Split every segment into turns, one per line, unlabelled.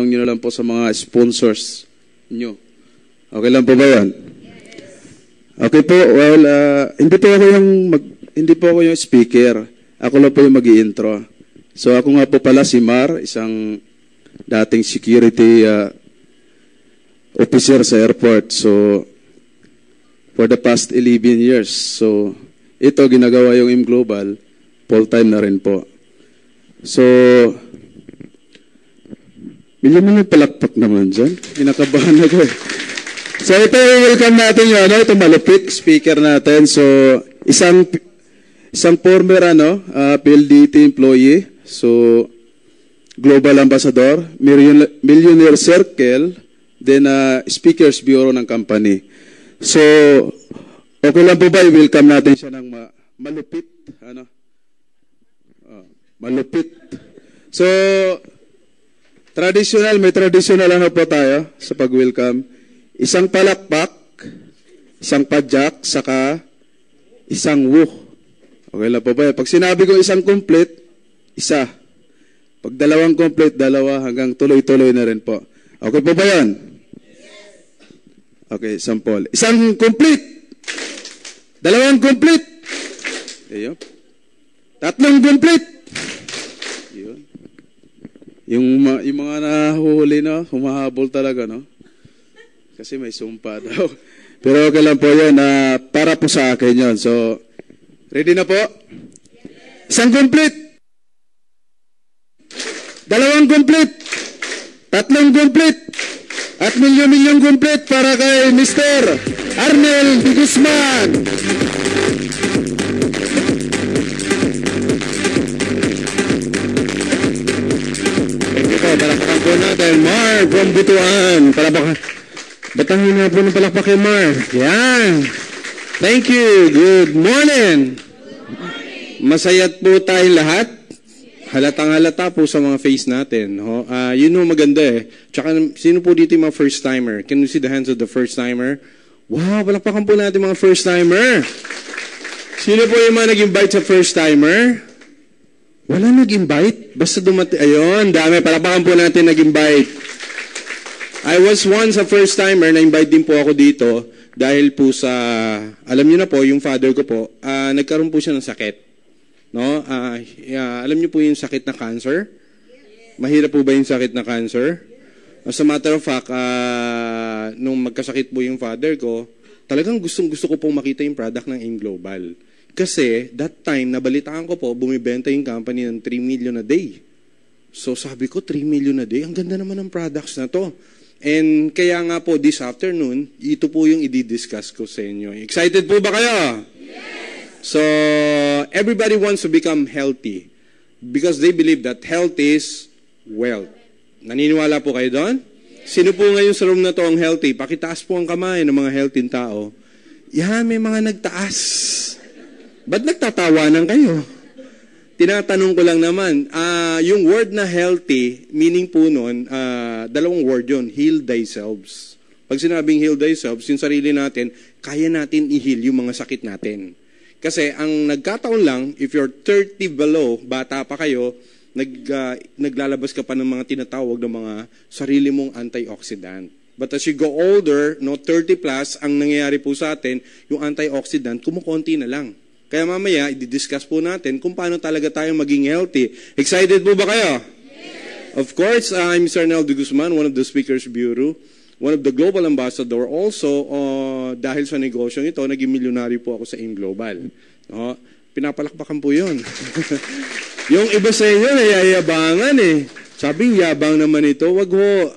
nyo na lang po sa mga sponsors nyo. Okay lang po ba yan? Okay po, well, hindi po ako yung speaker. Ako lang po yung mag-i-intro. So ako nga po pala si Mar, isang dating security officer sa airport. So for the past 11 years. So ito ginagawa yung M Global, full-time na rin po. So bigyan mo ng palakpak naman dyan. Kinakabahan ako eh. So ito, welcome natin yun. Ito malupit, speaker natin. So isang former PLDT employee. So global ambassador, millionaire circle, then speakers bureau ng company. So okay lang po ba, i-welcome natin siya ng malupit. Malupit. So may traditional po tayo sa pag-welcome. Isang palakpak, isang padyak, saka isang wuh. Okay lang po ba? Pag sinabi ko isang complete, isa. Pag dalawang complete, dalawa, hanggang tuloy-tuloy na rin po. Okay po ba yan? Okay, sample. Isang complete. Dalawang complete. Ayun. Tatlong complete. Ayun. Yung mga nahuhuli, no? Humahabol talaga, no? Kasi may sumpa daw. Pero okay lang po yan. Para po sa akin yun. So, ready na po? Isang complete. Dalawang complete. Tatlong complete. At milyon-milyon complete para kay Mr. Arnel D. Guzman. Thank you po. Palakpakan po natin. Mar from Butuan. Batahin na po ng palakpak kay Mar. Yan. Thank you. Good morning. Masayat po tayong lahat. Halatang halata po sa mga face natin. Yun ho maganda eh. Tsaka sino po dito yung mga first timer? Can you see the hands of the first timer? Wow, palakpakan po natin mga first timer. Sino po yung mga nag-invite sa first timer? Wala nag-invite? Basta dumati. Ayun, dami. Palakpakan po natin nag-invite. I was once a first timer, na-invite din po ako dito dahil po sa, alam niyo na po, yung father ko po, nagkaroon po siya ng sakit. No? Alam niyo po yung sakit na cancer? Mahirap po ba yung sakit na cancer? As a matter of fact, nung magkasakit po yung father ko, talagang gustong-gusto ko pong makita yung product ng M Global. Kasi that time, nabalitaan ko po, bumibenta yung company ng 3 million a day. So sabi ko, 3 million a day? Ang ganda naman ng products na to. And kaya nga po, this afternoon, ito po yung i-discuss ko sa inyo. Excited po ba kayo? Yes! So, everybody wants to become healthy because they believe that health is wealth. Naniniwala po kayo doon? Yes. Sino po ngayon sa room na to ang healthy? Pakitaas po ang kamay ng mga healthy tao. Yan, may mga nagtaas. Ba't nagtatawanan kayo? Tinatanong ko lang naman, yung word na healthy, meaning po nun, dalawang word yun, heal thyself. Pag sinabing heal thyself, yung sarili natin, kaya natin i-heal yung mga sakit natin. Kasi ang nagkataon lang, if you're 30 below, bata pa kayo, naglalabas ka pa ng mga tinatawag ng mga sarili mong antioxidant. But as you go older, 30 plus, ang nangyayari po sa atin, yung antioxidant, kumukonti na lang. Kaya mamaya, i-discuss po natin kung paano talaga tayo maging healthy. Excited po ba kayo? Yes. Of course, I'm Mr. Arnel D. Guzman, one of the Speakers Bureau, one of the Global Ambassador. Also, dahil sa negosyo ito, naging milyonaryo po ako sa M Global. Pinapalakpakan po yun. Yung iba sa inyo, nayayabangan eh. Sabing yabang naman ito. Wag ho.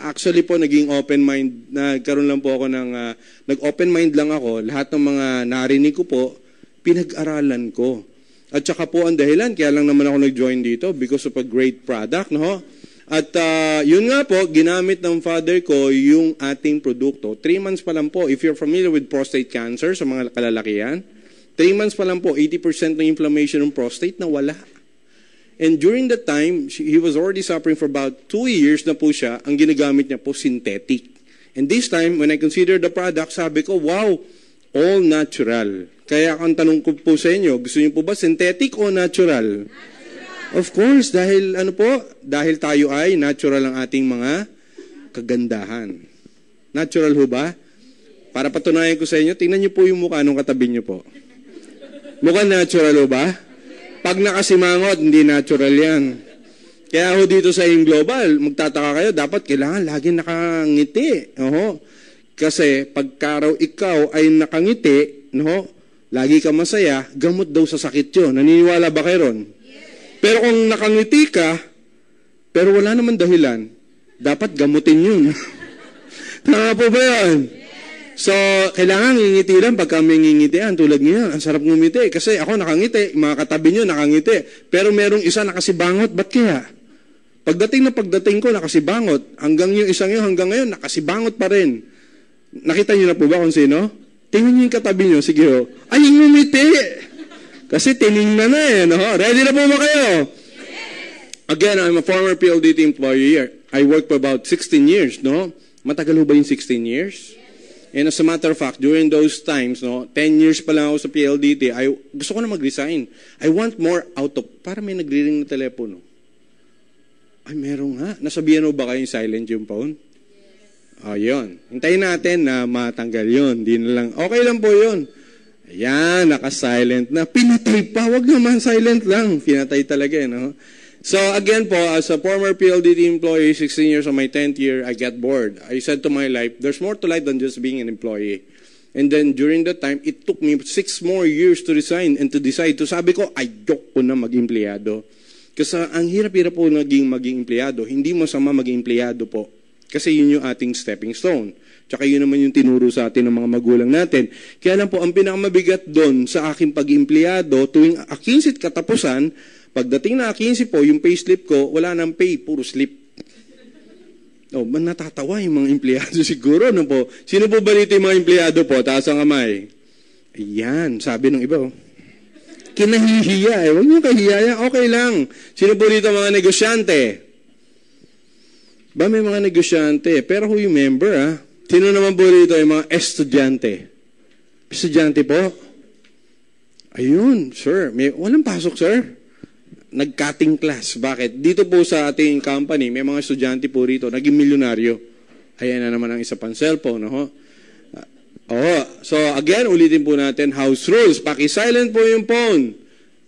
Actually po, naging open mind. Nagkaroon lang po ako ng, nag-open mind lang ako. Lahat ng mga narinig ko po, pinag-aralan ko. At saka po ang dahilan, kaya lang naman ako nag-join dito because of a great product, no? At yun nga po, ginamit ng father ko yung ating produkto. 3 months pa lang po, if you're familiar with prostate cancer sa mga kalalakihan, 3 months pa lang po, 80% ng inflammation ng prostate na wala. And during that time, he was already suffering for about 2 years na po siya, ang ginagamit niya po synthetic. And this time, when I considered the product, sabi ko, wow, all natural. Kaya ang tanong ko po sa inyo, gusto niyo po ba synthetic o natural? Natural. Of course, dahil ano po, dahil tayo ay natural ang ating mga kagandahan. Natural ho ba? Para patunayan ko sa inyo, tingnan niyo po yung mukha ng katabi niyo po. Mukhang natural ho ba? Pag nakasimangot, hindi natural yan. Kaya ho dito sa Aim Global, magtataka kayo, dapat kailangan lagi nakangiti. Kasi pagka ikaw ay nakangiti, lagi ka masaya, gamot daw sa sakit yun. Naniniwala ba kayo ron? Pero kung nakangiti ka, pero wala naman dahilan, dapat gamutin yun. Tama po ba yun? So, kailangan ngingiti lang pagka may ngingitian. Tulad ngayon, ang sarap ngumiti. Kasi ako nakangiti, mga katabi nyo nakangiti. Pero merong isa nakasibangot, ba't kaya? Pagdating ko, nakasibangot. Hanggang yung isang yun, hanggang ngayon, nakasibangot pa rin. Nakita nyo na po ba kung sino? Tingnan nyo yung katabi nyo, sige ho. Ay, ngumiti! Kasi tiningnan na Ready na po ba kayo? Again, I'm a former PLDT employee here. I worked for about 16 years, Matagal ho ba yung 16 years? And as a matter of fact, during those times, 10 years pa lang ako sa PLDT, gusto ko na mag-resign. I want more out of, para may nagre-ring na telepono. Ay, meron nga. Nasabihan mo ba kayong silent yung phone? Yun. Hintayin natin na matanggal yun. Di na lang. Okay lang po yun. Ayan, naka-silent na. Pinatay pa. Wag naman, silent lang. Pinatay talaga, So again po, as a former PLDT employee, 16 years on my 10th year, I got bored. I said to my life, there's more to life than just being an employee. And then during that time, it took me 6 more years to resign and to decide to sabi ko, ayoko na maging empleyado. Kasi ang hirap-hirap po maging empleyado. Hindi masama maging empleyado po. Kasi yun yung ating stepping stone. Tsaka yun naman yung tinuro sa atin ng mga magulang natin. Kaya lang po, ang pinakamabigat doon sa aking pag-empleyado, tuwing 15 katapusan, pagdating na 15 po, yung payslip ko, wala nang pay, puro slip. Natatawa yung mga empleyado siguro. Po? Sino po ba dito yung mga empleyado po? Taas ang kamay. Ayan, sabi ng iba. Kinahihiya. Huwag niyo kahihiya. Okay lang. Sino po dito mga negosyante? Ba may mga negosyante? Pero who you member, Sino naman po dito yung mga estudyante? Estudyante po? Ayun, sir. Walang pasok, sir. Nag-cutting class. Bakit? Dito po sa ating company, may mga estudyante po rito, naging milyonaryo. Ayan na naman ang isa pang cellphone, So, again, ulitin po natin, house rules. Paki-silent po yung phone.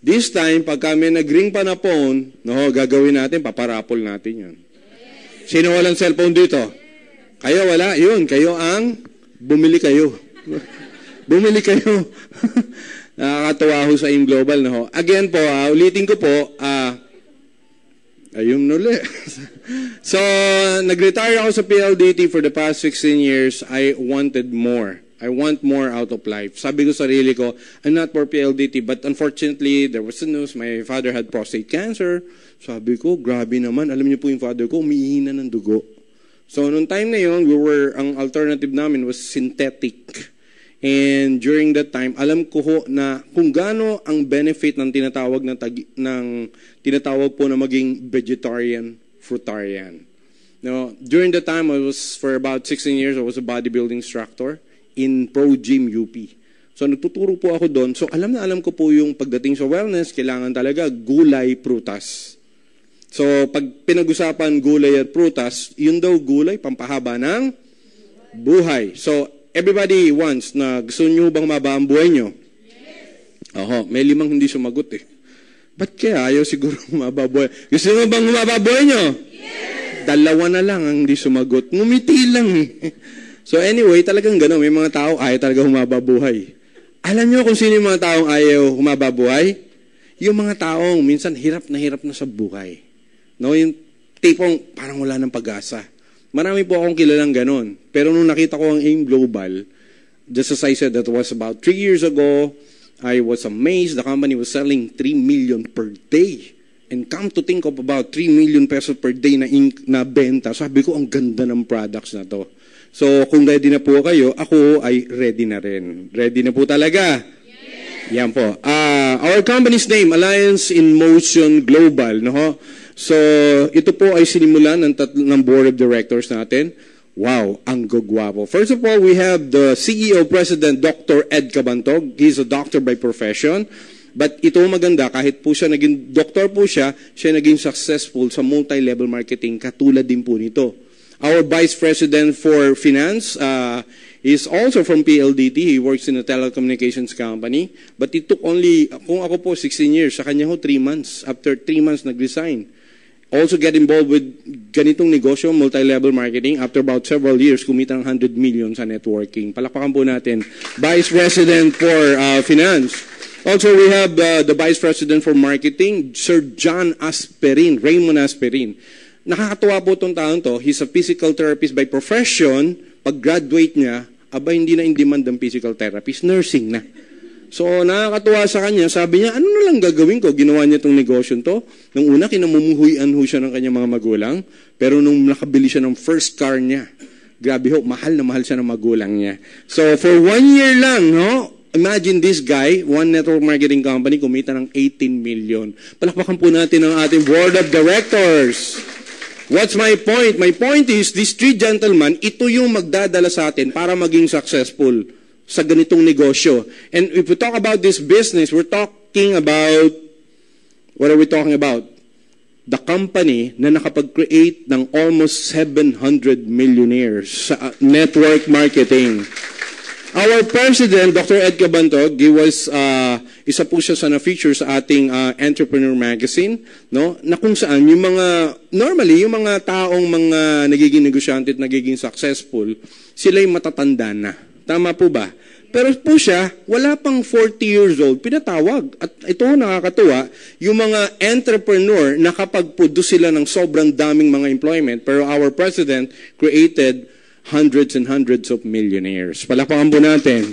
This time, pag kami nag-ring pa na phone, gagawin natin, paparapol natin yun. Sino walang cellphone dito? Kayo wala? Yun, kayo ang bumili kayo. Bumili kayo. Nakakatuwa ho sa Aim Global, Again po, ulitin ko po, ayun nuli. So, nag-retire ako sa PLDT for the past 16 years. I wanted more. I want more out of life. Sabi ko sa sarili ko, I'm not for PLDT, but unfortunately, there was the news, my father had prostate cancer. Sabi ko, grabe naman. Alam niyo po yung father ko, umihina ng dugo. So, noong time na yun, ang alternative namin was synthetic. And during that time, alam ko ho na kung gaano ang benefit ng tinatawag po na maging vegetarian, fruitarian. During that time, for about 16 years, I was a bodybuilding instructor in Pro Gym UP. So nagtuturo po ako doon. So alam ko po yung pagdating sa wellness, kailangan talaga gulay, prutas. So pag pinag-usapan gulay at prutas, yun daw gulay, pampahaba ng buhay. So everybody wants na gusto nyo bang maba ang buhay nyo? Yes. May 5 hindi sumagot eh. Ba't kaya ayaw siguro humaba buhay? Gusto nyo bang humaba buhay nyo? Yes. 2 na lang ang hindi sumagot. Ngumiti lang eh. So anyway, talagang gano'n. May mga tao ayaw talaga humaba buhay. Alam nyo kung sino yung mga taong ayaw humaba buhay? Yung mga taong minsan hirap na sa buhay. Yung tipong parang wala ng pag-asa. Marami po akong kilalang ganon. Pero nung nakita ko ang Aim Global, just as I said, that was about 3 years ago, I was amazed. The company was selling 3 million per day. And come to think of about 3 million pesos per day na benta, sabi ko, ang ganda ng products na to. So, kung ready na po kayo, ako ay ready na rin. Ready na po talaga? Yes. Yan po. Our company's name, Alliance in Motion Global. So, ito po ay sinimulan ng board of directors natin. Wow, ang gugwapo. First of all, we have the CEO President, Dr. Ed Cabantog. He's a doctor by profession. But ito maganda, kahit po siya naging doktor po siya naging successful sa multi-level marketing, katulad din po nito. Our Vice President for Finance is also from PLDT. He works in a telecommunications company. But it took only, kung ako po, 16 years. Sa kanya ho, 3 months. After 3 months, nag-resign. Also get involved with ganitong negosyo, multi-level marketing. After about several years, kumita ng 100 million sa networking. Palakpakan po natin. Vice President for Finance. Also, we have the Vice President for Marketing, Sir John Asperin, Raymond Asperin. Nakakatuwa po itong taon to. He's a physical therapist by profession. Pag-graduate niya, hindi na in demand ang physical therapist, nursing na. So, nakakatuwa sa kanya, sabi niya, ano na lang gagawin ko? Ginawa niya itong negosyo to. Nung una, kinamumuhuyan ho siya ng kanyang mga magulang. Pero nung nakabili siya ng first car niya, grabe ho, mahal na mahal siya ng magulang niya. So, for 1 year lang, no? Imagine this guy, one network marketing company, kumita ng 18 million. Palakpakan po natin ang ating board of directors. What's my point? My point is, these 3 gentlemen, ito yung magdadala sa atin para maging successful sa ganitong negosyo. And if we talk about this business, we're talking about, what are we talking about? The company na nakapag-create ng almost 700 millionaires sa network marketing. Our President, Dr. Ed Cabantog, he was, isa po siya sa na-feature sa ating Entrepreneur Magazine, no? Na kung saan, yung mga, normally, yung mga taong mga nagiging negosyante at nagiging successful, sila'y matatanda na. Tama po ba? Pero po siya, wala pang 40 years old, pinatawag. At ito nakakatuwa, yung mga entrepreneur, nakapag-produce sila ng sobrang daming mga employment, pero our President created hundreds and hundreds of millionaires. Palakpakan po natin.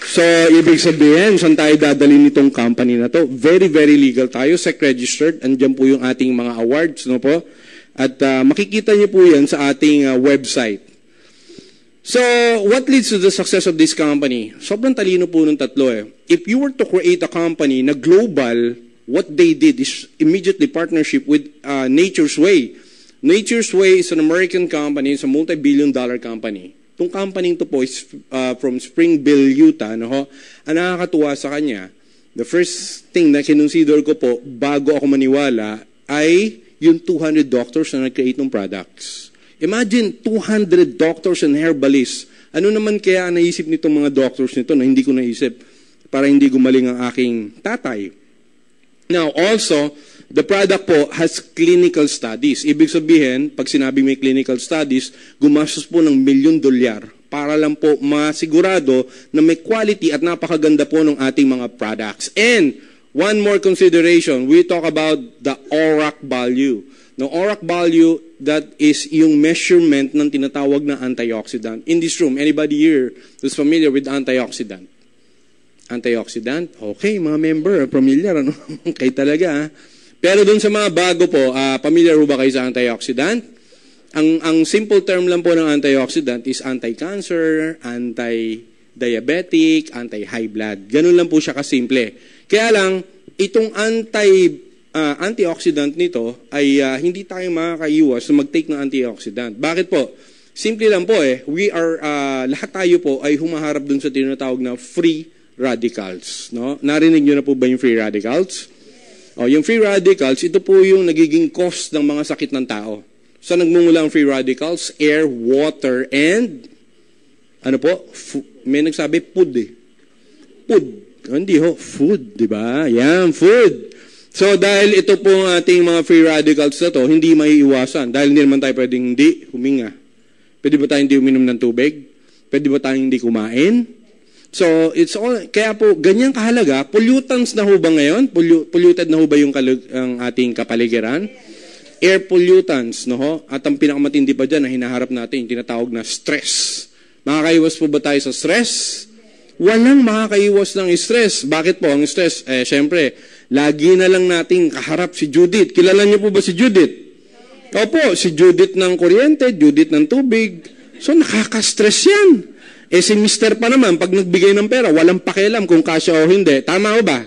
So, ibig sabihin, saan tayo dadalhin nitong company na to? Very, very legal tayo, SEC-registered. Andiyan po yung ating mga awards, no po? At makikita niyo po yan sa ating website. So, what leads to the success of this company? Sobrang talino po ng tatlo eh. If you were to create a company na global, what they did is immediately partnership with Nature's Way. Nature's Way is an American company, it's a multi-billion-dollar company. Itong company to po is from Springville, Utah. No ho? Ang nakakatuwa sa kanya, the first thing na kinonsider ko po bago ako maniwala ay yung 200 doctors na nag-create ng products. Imagine 200 doctors and herbalists. Ano naman kaya naisip nitong mga doctors nito na hindi ko naisip para hindi gumaling ang aking tatay? Now, also, the product po has clinical studies. Ibig sabihin, pag sinabi may clinical studies, gumastos po ng $1 million para lang po masigurado na may quality at napakaganda po ng ating mga products. And one more consideration, we talk about the ORAC value. Now, ORAC value, that is yung measurement ng tinatawag na antioxidant. In this room, anybody here who's familiar with antioxidant? Antioxidant? Okay, mga member, familiar, ano? Kayo talaga, ha? Pero dun sa mga bago po, familiar ba kayo sa antioxidant? Ang simple term lang po ng antioxidant is anti-cancer, anti-diabetic, anti-high blood. Ganun lang po siya kasimple. Kaya lang, itong antioxidant nito ay hindi tayo makakaiwas na mag-take ng antioxidant. Bakit po? Simple lang po eh. Lahat tayo po ay humaharap dun sa tinatawag na free radicals. No? Narinig nyo na po ba yung free radicals? O, yung free radicals, ito po yung nagiging cause ng mga sakit ng tao. So, nagmumula ang free radicals? Air, water, and ano po? May nagsabi, food eh. Food. Hindi ho, food, di ba? Yan, food. So, dahil ito po ang ating mga free radicals na to, hindi maiiwasan. Dahil hindi naman tayo pwedeng hindi huminga. Pwede ba tayong hindi uminom ng tubig? Pwede ba tayong hindi kumain? So, it's all, kaya po, ganyan kahalaga, pollutants na ho ba ngayon? Polluted na ho ba yung ang ating kapaligiran? Air pollutants, no ho? At ang pinakamatindi pa dyan na hinaharap natin, yung tinatawag na stress. Makakaiwas po ba tayo sa stress? Walang makakaiwas ng stress. Bakit po ang stress? Syempre, lagi na lang nating kaharap si Judith. Kilala niyo po ba si Judith? Opo, si Judith ng kuryente, Judith ng tubig. So, nakaka-stress yan. Si Mr. pa naman, pag nagbigay ng pera, walang pakialam kung kasya o hindi. Tama o ba?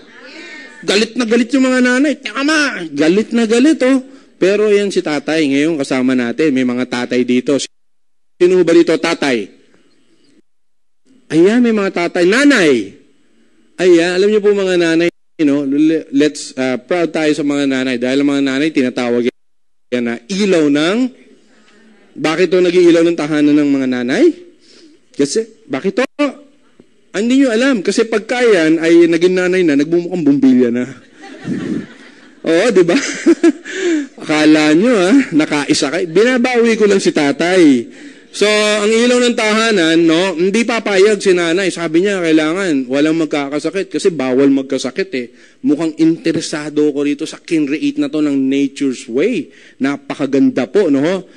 Galit na galit yung mga nanay. Tama! Galit na galit, oh. Pero yan si tatay. Ngayon, kasama natin. May mga tatay dito. Sino ba dito, tatay? Ayan, may mga tatay. Nanay! Ayan, alam niyo po mga nanay, let's proud tayo sa mga nanay. Dahil ang mga nanay, tinatawag yan na ilaw ng... Bakit to nag-iilaw ng tahanan ng mga nanay? Kasi, bakit to? Hindi nyo alam. Kasi pagka yan ay naging nanay na, nagbumukhang bumbilya na. Oo, di ba? Akala nyo, nakaisa kayo. Binabawi ko lang si tatay. So, ang ilaw ng tahanan, no, hindi papayag si nanay. Sabi niya, kailangan walang magkakasakit kasi bawal magkasakit eh. Mukhang interesado ko rito sa kinreate na to ng nature's way. Napakaganda po, no?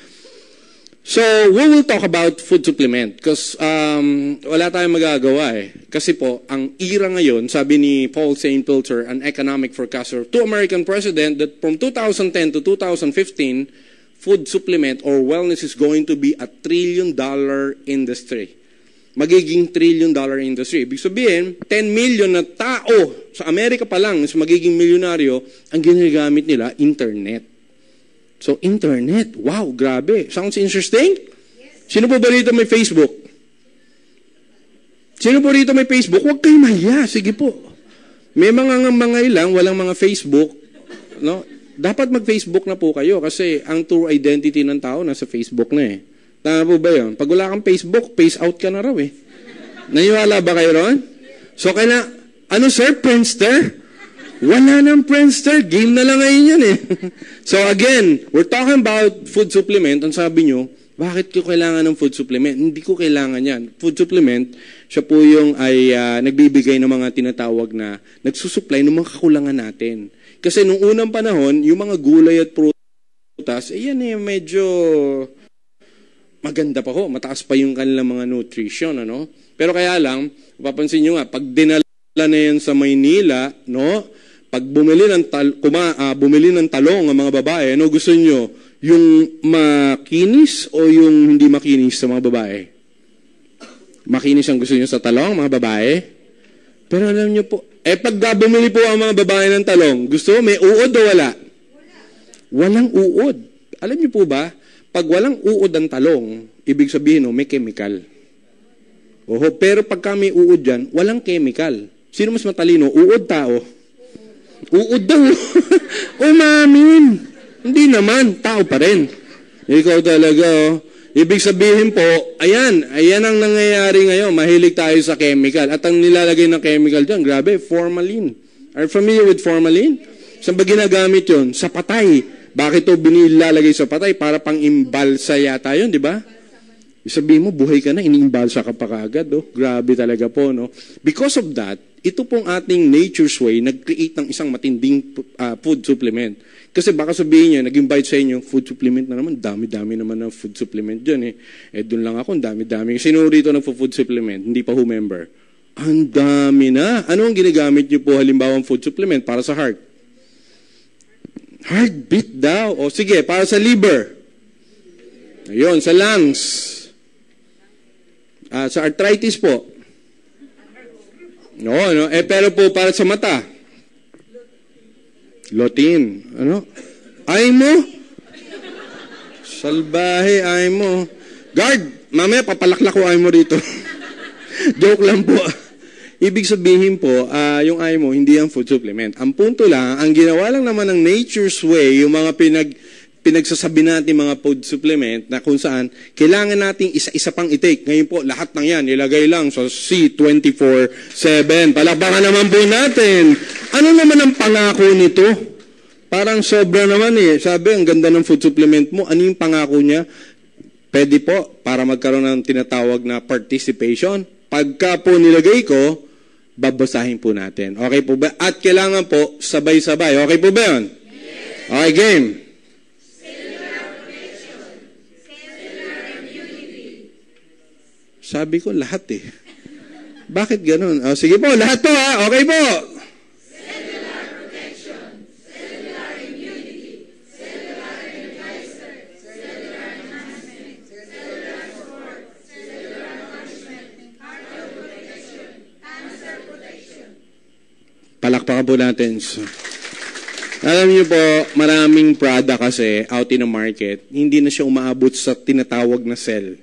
So, we will talk about food supplement because wala tayong magagawa eh. Kasi po, ang era ngayon, sabi ni Paul St. Pilcher, an economic forecaster, to American president, that from 2010 to 2015, food supplement or wellness is going to be a $1 trillion industry. Magiging $1 trillion industry. Ibig sabihin, 10 million na tao sa Amerika pa lang is magiging milyonaryo, ang ginagamit nila, internet. So, internet. Wow, grabe. Sounds interesting? Yes. Sino po ba rito may Facebook? Sino po rito may Facebook? Huwag kayo mahiya. Sige po. May mga ilang, walang mga Facebook. No? Dapat mag-Facebook na po kayo kasi ang true identity ng tao nasa Facebook na eh. Tama po ba yun? Pag wala kang Facebook, face out ka na raw eh. Naniwala ba kayo ron? So, ano sir, Friendster? Wala nang Friendster. Game na lang ngayon yun eh. So again, we're talking about food supplement. Ang sabi nyo, bakit ko kailangan ng food supplement? Hindi ko kailangan yan. Food supplement, siya po yung ay nagbibigay ng mga tinatawag na nagsusupply ng mga kakulangan natin. Kasi nung unang panahon, yung mga gulay at prutas, yan eh, medyo maganda pa ho. Mataas pa yung kanilang mga nutrition, ano? Pero kaya lang, papansin nyo nga, pag dinala na yan sa Maynila, no? Pag bumili ng talong ang mga babae, ano gusto nyo? Yung makinis o yung hindi makinis sa mga babae? Makinis ang gusto nyo sa talong, mga babae? Pero alam nyo po, pag bumili po ang mga babae ng talong, gusto may uod o wala? Walang uod. Alam niyo po ba, pag walang uod ang talong, ibig sabihin may chemical. Oho, pero pag may uod dyan, walang chemical. Sino mas matalino? Uod tao? Uod daw. Umamin. Hindi naman, tao pa rin. Ikaw talaga, Ibig sabihin po, ayan ang nangyayari ngayon. Mahilig tayo sa chemical. At ang nilalagay ng chemical dyan, grabe, formalin. Are you familiar with formalin? Saan ba ginagamit yun? Sa patay. Bakit ito binilalagay sa patay? Para pang imbalsa yata yun, di ba? Sabihin mo, buhay ka na, iniimbalsa ka pa kaagad. Oh. Grabe talaga po, no? Because of that, ito pong ating nature's way, nag-create ng isang matinding food supplement. Kasi baka sabihin niya, nag-invite sa inyo, food supplement na naman, dami-dami naman ng food supplement dyan eh. Doon lang ako, dami-dami. Sino rito nagpo-food supplement? Hindi pa member. Ang dami na. Ano ang ginagamit niyo po halimbawa food supplement para sa heart? Heartbeat daw. O sige, para sa liver. Ayun, sa lungs. Sa arthritis po. No. Pero po para sa mata. Lotin. Ano? Ay mo? Salbahe, ay mo. Guard, mamaya papalaklak ko ay mo rito. Joke lang po. Ibig sabihin po, yung ay mo, hindi ang food supplement. Ang punto lang, ang ginawa lang naman ng nature's way, yung mga pinagsasabi natin mga food supplement na kung saan kailangan nating isa-isa pang i-take. Ngayon po, lahat ng yan, ilagay lang sa C24/7. Palakpakan naman po natin. Ano naman ang pangako nito? Parang sobra naman eh. Sabi, ang ganda ng food supplement mo. Ano yung pangako niya? Pwede po, para magkaroon ng tinatawag na participation. Pagka po nilagay ko, babasahin po natin. Okay po ba? At kailangan po, sabay-sabay. Okay po ba yun? Yes. Okay, game. Sabi ko, lahat eh. Bakit ganun? Sige po, lahat to ha. Okay po.
Cellular protection, cellular immunity, cellular energizer, cellular enhancement, cellular support, cellular nourishment, heart protection, cancer protection.
Palakpakan po natin. Alam niyo po, maraming product kasi out in the market, hindi na siya umaabot sa tinatawag na cell.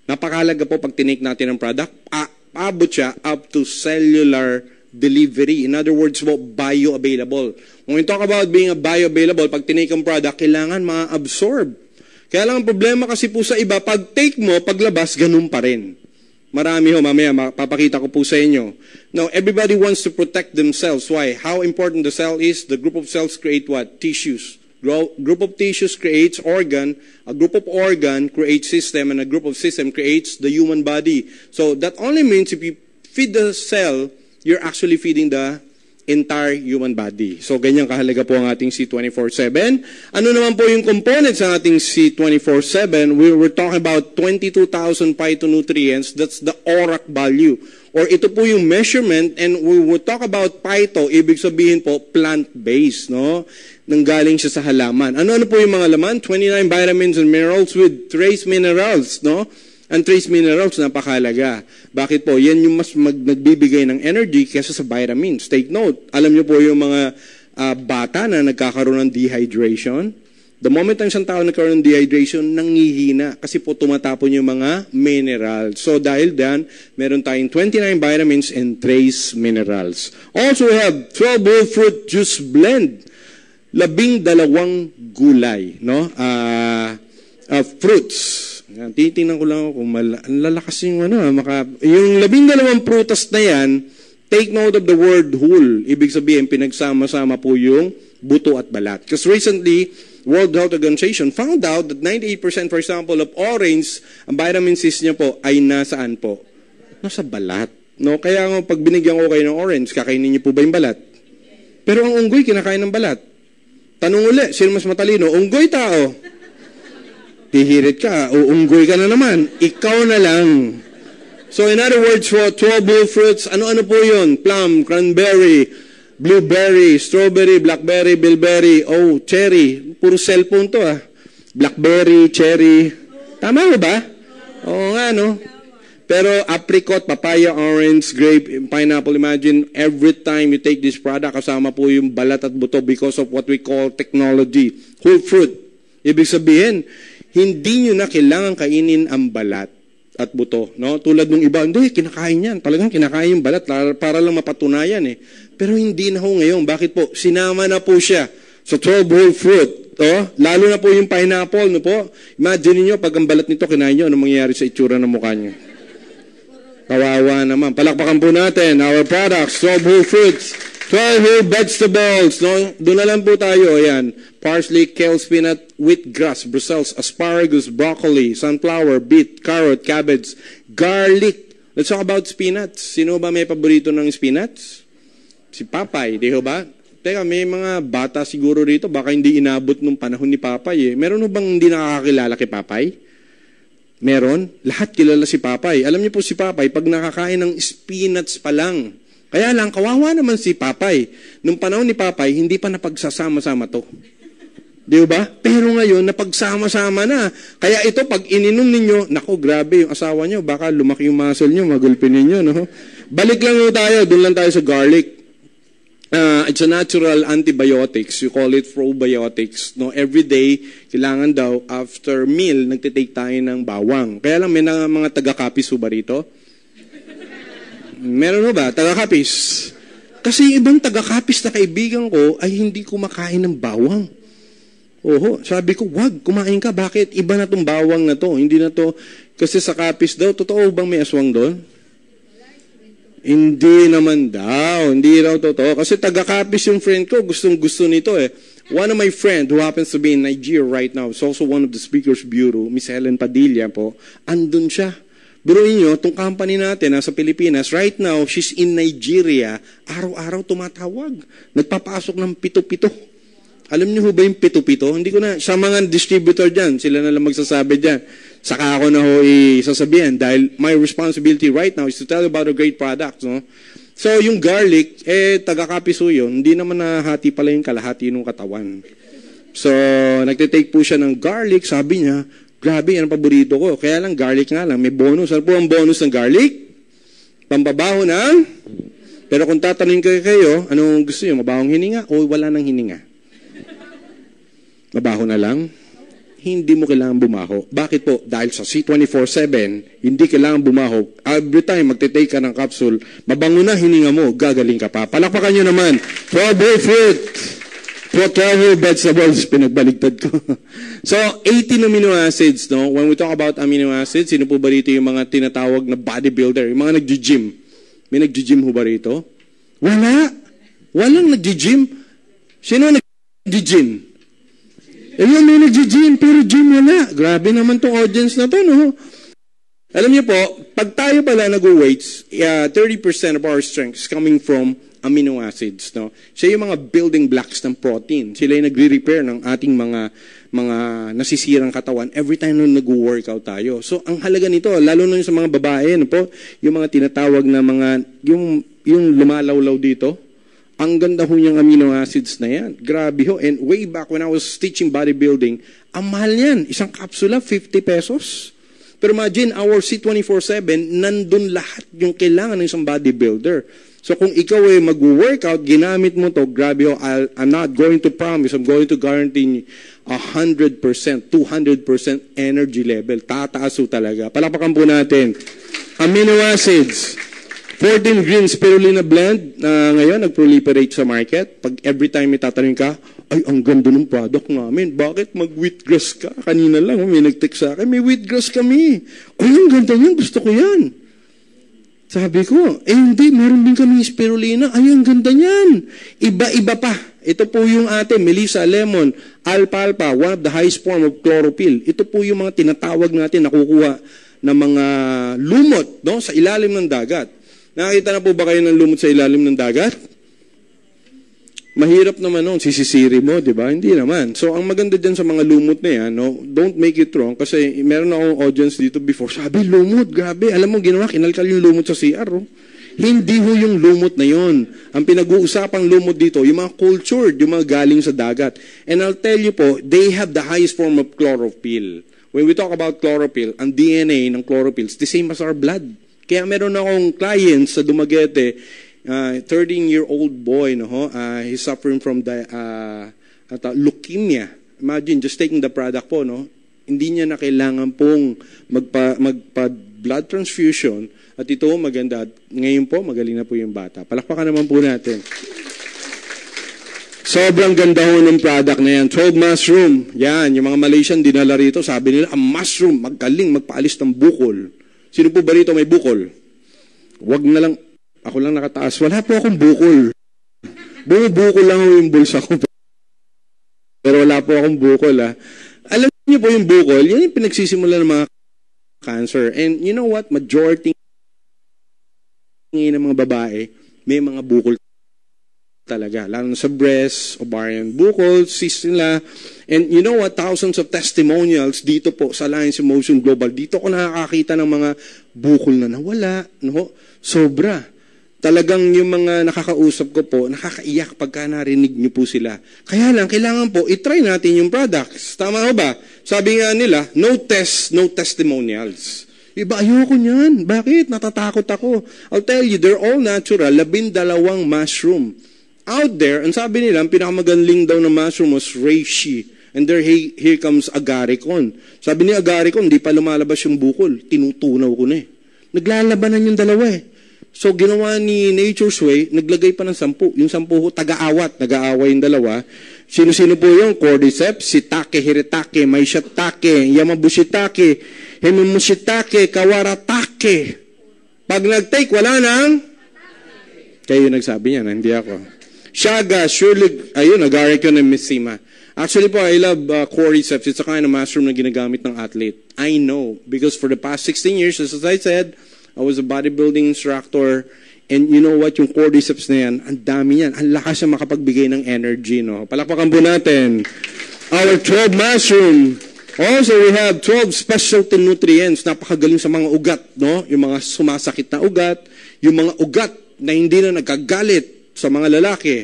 Napakalaga po pag tinake natin ang product, paabot siya up to cellular
delivery. In other words po, bioavailable. When we talk about being a bioavailable, pag tinake ang product, kailangan ma-absorb. Kaya lang ang problema kasi po sa iba, pag take mo, paglabas, ganun pa rin. Marami ho, mamaya, papakita ko po sa inyo. Now, everybody wants to protect themselves. Why? How important the cell is? The group of cells create what? Tissues. Group of tissues creates organ, a group of organ creates system, and a group of system creates the human body. So that only means if you feed the cell, you're actually feeding the entire human body. So ganyan kahalaga po ang ating C24/7. Ano naman po yung components ng ating C24/7? We're talking about 22,000 phytonutrients. That's the ORAC value. Or ito po yung measurement, and we will talk about phyto, ibig sabihin po plant-based, no? Nanggaling siya sa halaman. Ano po yung mga laman? 29 vitamins and minerals with trace minerals, no? Ang trace minerals, napakahalaga. Bakit po? Yan yung mas nagbibigay ng energy kaysa sa vitamins. Take note, alam niyo po yung mga bata na nagkakaroon ng dehydration. The moment ang isang tao nagkaroon ng dehydration, nangihina kasi po tumatapon yung mga minerals. So dahil dyan, meron tayong 29 vitamins and trace minerals. Also we have 12 whole fruit juice blend. 12 gulay, no? Fruits. Titingnan ko lang kung lalakas yung yung 12 prutas na yan, take note of the word whole. Ibig sabihin, pinagsama-sama po yung buto at balat. Because recently, World Health Organization found out that 98%, for example, of orange, ang vitamin C niya po ay nasaan po? Nasa balat. No? Kaya nga, pag binigyan ko kayo ng orange, kakainin niyo po ba yung balat? Pero ang unggoy, kinakain ng balat. Tanong uli, sino mas matalino? Unggoy tao. Pihirit ka, o unggoy ka na naman. Ikaw na lang. So in other words, 12 whole fruits, ano-ano po yun? Plum, cranberry, blueberry, strawberry, blackberry, bilberry, cherry. Puro cellphone to Blackberry, cherry. Tama ba? Oo nga, no? Pero apricot, papaya, orange, grape, pineapple, imagine every time you take this product, kasama po yung balat at buto because of what we call technology. Whole fruit. Ibig sabihin, hindi nyo na kailangan kainin ang balat at buto. No? Tulad ng iba, hindi, kinakain yan. Talagang kinakain yung balat para lang mapatunayan. Pero hindi na ho ngayon. Bakit po? Sinama na po siya sa 12 whole fruit. Lalo na po yung pineapple. No po? Imagine niyo pag ang balat nito kinain nyo, ano mangyayari sa itsura ng mukha nyo? Kawawa naman. Palakpakan po natin our products, 12 whole fruits, 12 whole vegetables. No? Doon na lang po tayo. Ayan. Parsley, kale, spinach, wheatgrass, Brussels, asparagus, broccoli, sunflower, beet, carrot, cabbage, garlic. Let's talk about spinach. Sino ba may paborito ng spinach? Si Papay, di ba? Teka, may mga bata siguro rito, baka hindi inabot nung panahon ni Papay. Meron bang hindi nakakakilala kay Papay? Meron. Lahat kilala si Papay. Alam niyo po si Papay, pag nakakain ng spinach pa lang. Kaya lang, kawawa naman si Papay. Nung panahon ni Papay, hindi pa napagsasama-sama to. Di ba? Pero ngayon, napagsama-sama na. Kaya ito, pag ininom ninyo, naku, grabe yung asawa nyo. Baka lumaki yung muscle nyo, magulpin ninyo. No? Balik lang tayo. Doon lang tayo sa garlic. It's a natural antibiotics. You call it probiotics. No, every day, kailangan daw, after meal, nagtitake tayo ng bawang. Kaya lang, may mga taga-kapis ba rito? Meron ba? Taga-kapis. Kasi ibang taga-kapis na kaibigan ko ay hindi kumakain ng bawang. Oho, sabi ko, wag, kumain ka. Bakit? Iba na tong bawang na to. Hindi na to. Kasi sa kapis daw, totoo bang may aswang doon? Hindi naman daw. Hindi raw totoo. Kasi taga-kapis yung friend ko. Gustong-gusto nito One of my friend who happens to be in Nigeria right now is also one of the Speakers Bureau, Miss Helen Padilla po. Andun siya. Biruin nyo, itong company natin sa Pilipinas, right now, she's in Nigeria. Araw-araw tumatawag. Nagpapasok ng 7-7. Alam niyo ba yung 7-7? Hindi ko na, sa mga distributor dyan, sila na lang magsasabi dyan. Saka ako na isasabihan dahil my responsibility right now is to tell you about a great product. No? So, yung garlic, taga-kapiso yun, hindi naman nahati pala yung kalahati ng katawan. So, nagtitake po siya ng garlic, sabi niya, grabe, yan ang paborito ko. Kaya lang, garlic nga lang, may bonus. Ano po ang bonus ng garlic? Pambabaho ng? Pero kung tatanungin kayo, anong gusto niyo? Mabahong hininga o wala nang hininga? Mabaho na lang? hindi mo kailangan bumaho. Bakit po? Dahil sa C24/7, hindi kailangan bumaho. Every time magte-take ka ng capsule, mabango na hininga mo, gagaling ka pa. Palakpakan nyo naman. 12 whole fruit. 12 whole vegetables, pinagbaligtad ko. So, 18 amino acids, no? When we talk about amino acids, sino po ba rito yung mga tinatawag na bodybuilder? Yung mga nag-gym. May nag-gym ho ba rito? Wala. Walang nag-gym. Sino nag-gym? Ayun, may nag-gym, pero gym wala. Grabe naman tong audience na to, no? Alam niyo po, pag tayo pala nag-weights, 30% of our strength is coming from amino acids, no? Siya yung mga building blocks ng protein. Sila yung nagre-repair ng ating mga nasisirang katawan every time na nag-workout tayo. So, ang halaga nito, lalo na sa mga babae, no po, yung mga tinatawag na mga, yung lumalawlaw dito, ang ganda ho niyang amino acids na yan. Grabe ho. And way back when I was teaching bodybuilding, ang mahal yan. Isang kapsula, 50 pesos. Pero imagine, our C24/7, nandun lahat yung kailangan ng isang bodybuilder. So kung ikaw ay mag-workout, ginamit mo to, grabe ho, I'm not going to promise, I'm going to guarantee 100%, 200% energy level. Tataas ho talaga. Palakpakan po natin. Amino acids. 14 green spirulina blend na ngayon nag-proliferate sa market. Pag every time may tatanungin ka, ay, ang ganda ng product namin. Bakit mag-wheatgrass ka? Kanina lang, may nag-text sa akin, may wheatgrass kami. Ay, ang ganda yan, gusto ko yan. Sabi ko, hindi, meron din kami spirulina. Ay, ang ganda niyan. Iba-iba pa. Ito po yung ate, Melissa, lemon, alfalfa, one of the highest form of chlorophyll. Ito po yung mga tinatawag natin, nakukuha ng mga lumot, no, sa ilalim ng dagat. Nakita na po ba kayo ng lumot sa ilalim ng dagat? Mahirap naman noon, sisisiri mo, di ba? Hindi naman. So, ang maganda dyan sa mga lumot na yan, no, don't make it wrong, kasi meron akong audience dito before, sabi, lumot, grabe. Alam mo, ginawa, kinalkal yung lumot sa CR, oh. Hindi ho yung lumot na yon. Ang pinag-uusapang lumot dito, yung mga cultured, yung mga galing sa dagat. And I'll tell you po, they have the highest form of chlorophyll. When we talk about chlorophyll, ang DNA ng chlorophyll is the same as our blood. Kaya meron akong clients sa Dumaguete, 13-year-old boy, no, he's suffering from leukemia. Imagine, just taking the product po, no, hindi niya na kailangan pong magpa-blood transfusion. At ito, maganda. Ngayon po, magaling na po yung bata. Palakpakan naman po natin. Sobrang ganda ho ng product na yan. 12 mushroom. Yan, yung mga Malaysian dinala rito, sabi nila, ang mushroom, magaling magpaalis ng bukol. Sino po ba rito may bukol? Wag na lang, ako lang nakataas. Wala po akong bukol. Bumubukol lang ho yung bulsa ko. Pero wala po akong bukol, ha. Alam niyo po yung bukol, yan yung pinagsisimula ng mga cancer. And you know what? Majority ng mga babae, may mga bukol talaga. Lalo sa breast, ovarian bukol, cyst nila. And you know what? Thousands of testimonials dito po sa Alliance Emotion Global. Dito ko nakakakita ng mga bukol na nawala. No? Sobra. Talagang yung mga nakakausap ko po, nakakaiyak pagka narinig niyo po sila. Kaya lang, kailangan po, itry natin yung products. Tama ba? Sabi nga nila, no test, no testimonials. Iba, ayoko niyan. Bakit? Natatakot ako. I'll tell you, they're all natural. 12 mushroom. Out there, ang sabi nila, ang pinakamagaling daw na mushroom was reishi. And there, here comes agaricon. Sabi ni agaricon, hindi pa lumalabas yung bukol. Tinutunaw ko na eh. Naglalabanan yung dalawa eh. So, ginawa ni Nature's Way, naglagay pa ng 10. Yung 10 taga-awat, nag-aaway yung dalawa. Sino-sino po yung cordyceps, sitake, hiritake, maishatake, yamabushitake, hemimushitake, kawaratake. Pag nag-take, wala nang? Kayo nagsabi niya, hindi ako. Shaga, surely, ayun, agaricon and misima. Actually po, I love cordyceps. It's a kind of mushroom na ginagamit ng athlete. I know, because for the past 16 years, as I said, I was a bodybuilding instructor, and you know what, yung cordyceps na yan, ang dami yan. Ang lakas siya makapagbigay ng energy, no? Palakpakan po natin. Our 12 mushroom. Also, we have 12 specialty nutrients. Napakagaling sa mga ugat, no? Yung mga sumasakit na ugat, yung mga ugat na hindi na nagkagalit sa mga lalaki,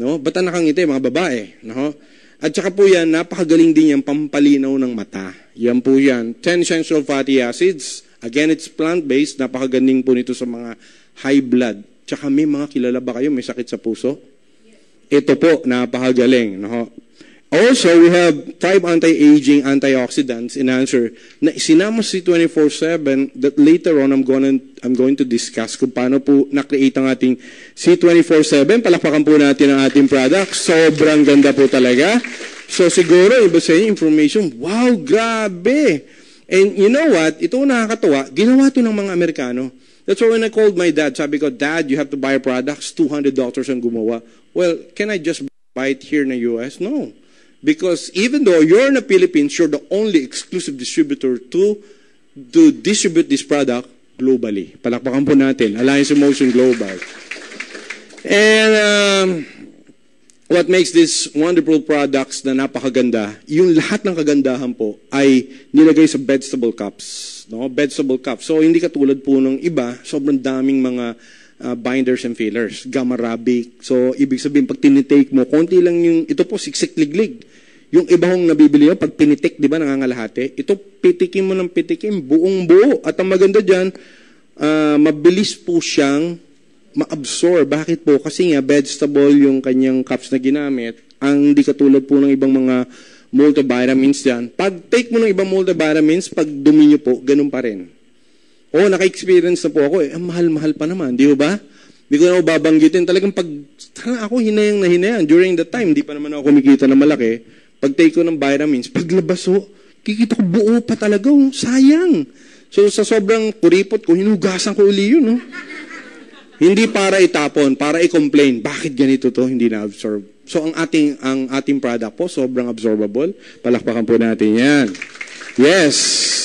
no? Ba't nakangiti, mga babae, no? At saka po yan, napakagaling din yung pampalinaw ng mata. Yan po yan. 10 essential fatty acids. Again, it's plant-based. Napakagaling po nito sa mga high blood. Tsaka may mga kilala ba kayo, may sakit sa puso? Ito po, napakagaling, no? Also, we have 5 anti-aging antioxidants in answer na sinama si 24/7 that later on I'm going to discuss kung paano po na-create ang ating C24/7. Palakpakan po natin ang ating product. Sobrang ganda po talaga. So siguro, iba sa inyo, information, wow, grabe! And you know what? Ito nakakatawa, ginawa ito ng mga Amerikano. That's why when I called my dad, sabi ko, Dad, you have to buy products, $200 ang gumawa. Well, can I just buy it here in the US? No. Because even though you're in the Philippines, you're the only exclusive distributor to distribute this product globally. Palakpakan po natin. Alliance in Motion Global. And what makes these wonderful products na napakaganda, yung lahat ng kagandahan po ay nilagay sa vegetable cups. No? Vegetable cups. So hindi katulad po ng iba, sobrang daming mga binders and fillers, gamma arabic. So, ibig sabihin, pag tinitake mo, konti lang yung, ito po, siksik-liglig. Yung iba hong nabibili yun, pag tinitik, di ba, nangangalahati, ito, pitikin mo ng pitikin, buong buo. At ang maganda dyan, mabilis po siyang ma-absorb. Bakit po? Kasi nga, vegetable yung kanyang cups na ginamit, ang di katulad po ng ibang mga multivitamins dyan. Pag take mo ng ibang multivitamins, pag dumi nyo po, ganun pa rin. Oo, naka-experience na po ako eh. Mahal-mahal pa naman, di ba? Hindi ko na ako babanggitin. Talagang ako hinayang na hinayang. During the time, di pa naman ako kumikita na malaki. Pag take ko ng vitamins, paglabas ko, kikita ko buo pa talaga. Sayang. So, sa sobrang kuripot ko, hinugasan ko uli yun. No? Hindi para itapon, para i-complain. Bakit ganito to? Hindi na-absorb. So, ang ating product po, sobrang absorbable. Palakpakan po natin yan. Yes.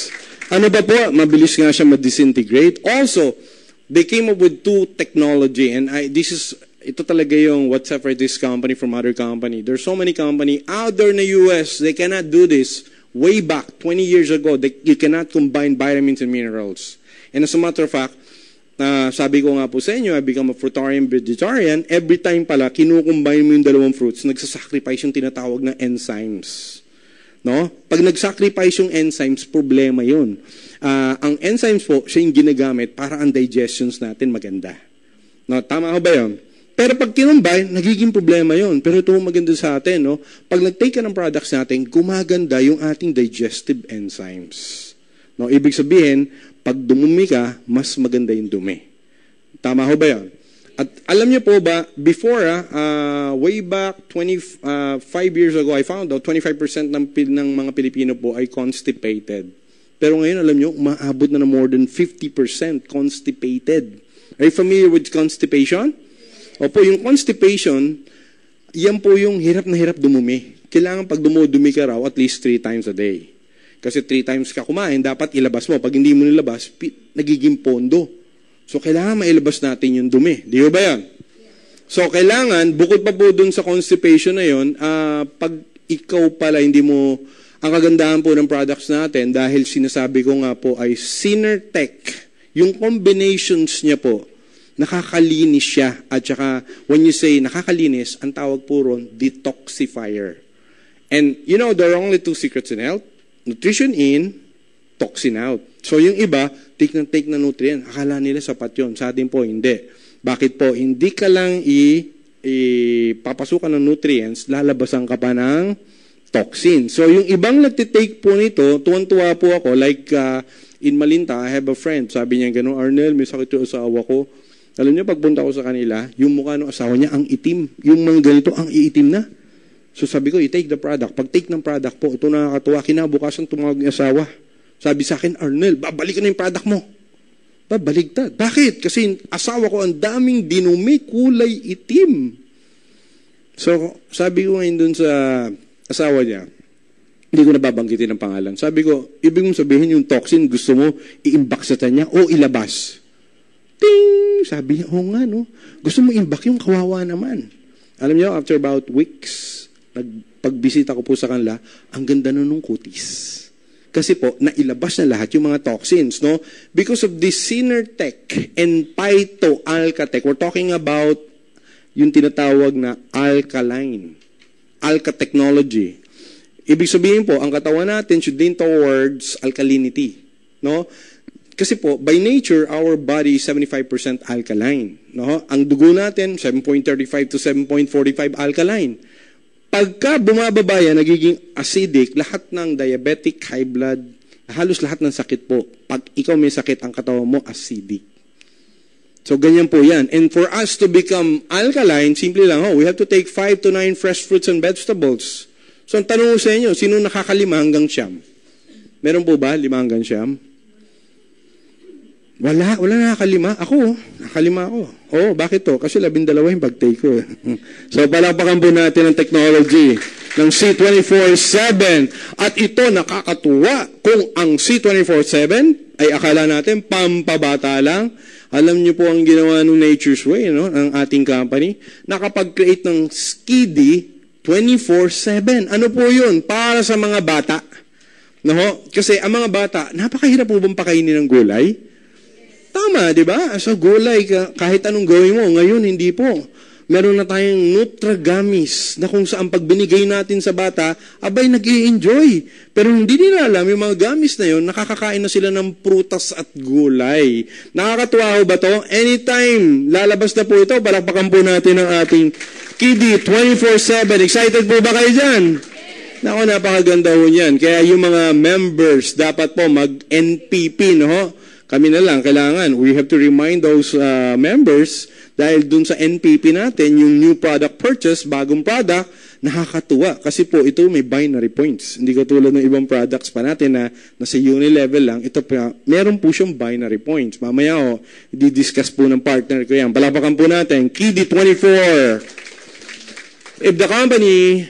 Ano ba po? Mabilis nga siya ma-disintegrate. Also, they came up with 2 technology and ito talaga yung what separates this company from other company. There's so many company out there in the US, they cannot do this. Way back, 20 years ago, you cannot combine vitamins and minerals. And as a matter of fact, sabi ko nga po sa inyo, I become a fruitarian, vegetarian, every time pala, kinukumbine mo yung dalawang fruits, nagsasacrifice yung tinatawag na enzymes. No? Pag nag-sacrifice yung enzymes, problema yun. Ang enzymes po, siya yung ginagamit para ang digestions natin maganda. No? Tama ko ba yun? Pero pag kinumbine, nagiging problema yun. Pero ito maganda sa atin. No? Pag nag-take ka ng products natin, gumaganda yung ating digestive enzymes. No? Ibig sabihin, pag dumumi ka, mas maganda yung dumi. Tama ko ba yun? At alam niyo po ba, before, way back 5 years ago, I found out 25% ng mga Pilipino po ay constipated. Pero ngayon, alam niyo, umaabot na more than 50% constipated. Are you familiar with constipation? Opo, yung constipation, yan po yung hirap na hirap dumumi. Kailangan pag dumudumi ka raw, at least 3 times a day. Kasi 3 times ka kumain, dapat ilabas mo. Pag hindi mo nilabas, nagiging pondo. So, kailangan mailabas natin yung dumi. Di ba yan? So, kailangan, bukod pa po dun sa constipation na yun, pag ikaw pala, hindi mo, ang kagandahan po ng products natin, dahil sinasabi ko nga po ay Synertech, yung combinations niya po, nakakalinis siya. At saka, when you say nakakalinis, ang tawag po ron, detoxifier. And, you know, there are only 2 secrets in health. Nutrition in, toxin out. So, yung iba, take na nutrient. Akala nila sapat yun. Sa atin po, hindi. Bakit po? Hindi ka lang papasukan ng nutrients, lalabasan ka pa ng toxin. So, yung ibang nagtitake po nito, tuwan-tuwa po ako, like in Malinta, I have a friend, sabi niya gano'n, Arnel, may sakit yung asawa ko. Alam niyo, pagpunta ko sa kanila, yung mukha ng asawa niya, ang itim. Yung mga ganito, ang iitim na. So, sabi ko, i-take the product. Pag take ng product po, ito nakakatuwa, kinabukasan tumawag ng asawa. Sabi sa akin, Arnel, babalikan na yung product mo. Babaligtad. Bakit? Kasi asawa ko ang daming dinumi, kulay itim. So, sabi ko ngayon dun sa asawa niya, hindi ko nababanggitin ang pangalan. Sabi ko, ibig mong sabihin yung toxin, gusto mo i-imbak sa kanya o ilabas? Ting! Sabi niya, nga no. Gusto mo imbak yung kawawa naman. Alam niyo, after about weeks, pagbisita ko po sa kanila, ang ganda na nung kutis. Kasi po, nailabas na lahat yung mga toxins, no? Because of this Synertech and Phyto-Alkatech, we're talking about yung tinatawag na alkaline. Alka technology. Ibig sabihin po, ang katawan natin should lean towards alkalinity, no? Kasi po, by nature, our body is 75% alkaline, no? Ang dugo natin, 7.35 to 7.45 alkaline. Pagka bumababa yan, nagiging acidic, lahat ng diabetic, high blood, halos lahat ng sakit po. Pag ikaw may sakit, ang katawan mo acidic. So, ganyan po yan. And for us to become alkaline, simple lang, we have to take 5 to 9 fresh fruits and vegetables. So, ang tanong ko sa inyo, sino nakakalima hanggang siyam? Meron po ba 5 hanggang siyam? Wala nakakalima. Nakalima ako. Bakit to? Kasi 12 yung pag-take ko. So, palakpakan po natin ang technology ng C24-7. At ito nakakatuwa kung ang C24-7 ay akala natin pampabata lang. Alam niyo po ang ginawa ng Nature's Way, ng ating company, nakapag-create ng Skiddy 24-7. Ano po yun? Para sa mga bata. Kasi ang mga bata, napakahirap po bang pakainin ng gulay? Tama, di ba? So gulay, kahit anong gawin mo, ngayon hindi po. Meron na tayong Nutragamis na kung saan pag binigay natin sa bata, abay nag-i-enjoy. Pero hindi nila alam, yung mga gamis na yun, nakakakain na sila ng prutas at gulay. Nakakatuwa ho ba to? Anytime, lalabas na po ito, palakpakan po natin ang ating Skiddy 24-7. Excited po ba kayo dyan? Naku, napakaganda ho niyan. Kaya yung mga members, dapat po mag-NPP, Kami na lang, kailangan. We have to remind those members dahil dun sa NPP natin, yung new product purchase, bagong product, nakakatuwa. Kasi po, ito may binary points. Hindi ko tulad ng ibang products pa natin na nasa uni-level lang. Ito pa, meron po siyang binary points. Mamaya i-discuss po ng partner ko yan. Palapakan po natin, Skiddy 24. If the company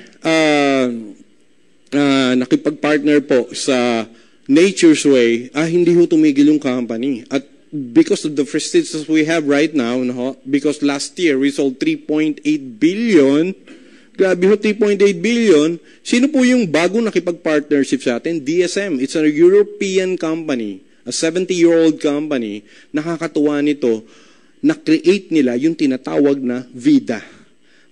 nakipag-partner po sa Nature's Way, hindi ho tumigil yung company. At because of the prestiges we have right now, because last year we sold 3.8 billion, grabe ho, 3.8 billion, sino po yung bagong nakipag-partnership sa atin? DSM. It's a European company, a 70-year-old company. Nakakatuwa nito, na-create nila yung tinatawag na VIDA.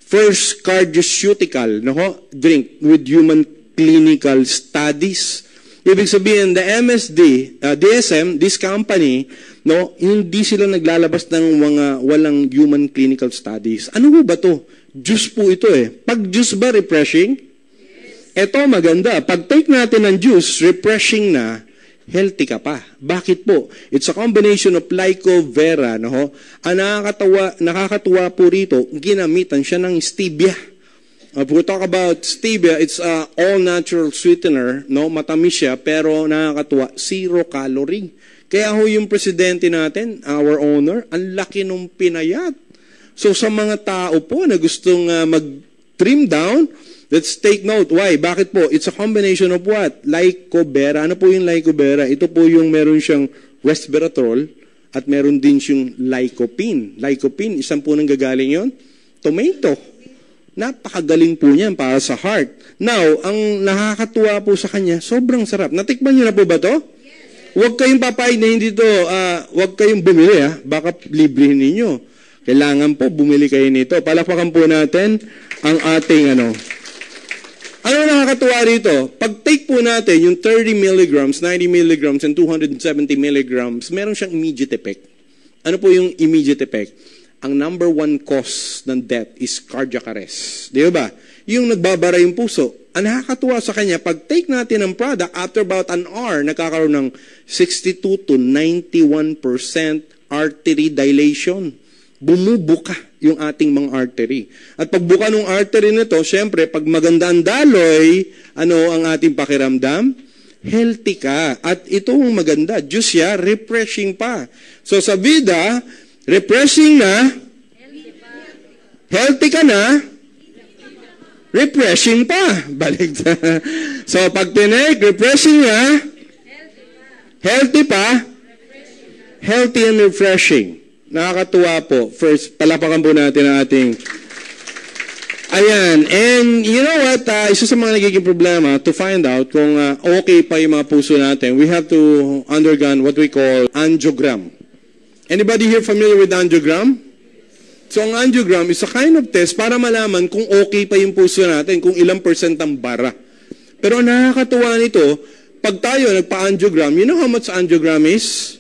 First cardioceutical drink with human clinical studies. Ibig sabihin, the DSM, this company, hindi sila naglalabas ng mga walang human clinical studies. Ano ba to? Juice po ito Pag juice ba, refreshing? Ito maganda. Pag take natin ng juice, refreshing na, healthy ka pa. Bakit po? It's a combination of Lyco Vera. Ang nakakatuwa po rito, ginamitan siya ng stevia. If we talk about stevia, it's a all-natural sweetener, matamis siya, pero nakakatuwa, 0 calorie. Kaya yung presidente natin, our owner, ang laki nung pinayat. So sa mga tao po na gustong mag-trim down, let's take note. Why? Bakit po? It's a combination of what? Lyco Vera. Ano po yung Lyco Vera? Ito po yung meron siyang resveratrol at meron din siyang lycopene. Lycopene, isang po nang gagaling yon? Tomato. Napakagaling po niyan para sa heart. Now, ang nakakatuwa po sa kanya, sobrang sarap. Natikman niyo na po ba to? Huwag kayong papayag na hindi to, huwag kayong bumili baka librihin ninyo. Kailangan po bumili kayo nito. Palakpakan po natin ang ating Ano nakakatuwa rito? Pag take po natin yung 30 milligrams, 90 milligrams, and 270 milligrams, meron siyang immediate effect. Ano po yung immediate effect? Ang number 1 cause ng death is cardiac arrest. Di ba? Yung nagbabara yung puso. Ang nakakatuwa sa kanya, pag take natin ang product, after about an hour, nagkakaroon ng 62 to 91% artery dilation. Bumubuka yung ating mga artery. At pagbuka ng artery nito, syempre, pag maganda ang daloy, ang ating pakiramdam? Healthy ka. At ito ang maganda. Juice siya, refreshing pa. So sa vida, refreshing na, healthy ka na, refreshing pa. Balik na. So, pag tinake, refreshing na, healthy pa, healthy and refreshing. Nakakatuwa po. First, palapakan po natin ang ating ayan. And you know what? Isa sa mga nagiging problema to find out kung okay pa yung mga puso natin, we have to undergo what we call angiogram. Anybody here familiar with angiogram? So, ang angiogram is a kind of test para malaman kung okay pa yung puso natin, kung ilang percent ang bara. Pero nakakatuwa nito, pag tayo nagpa-angiogram, you know how much angiogram is?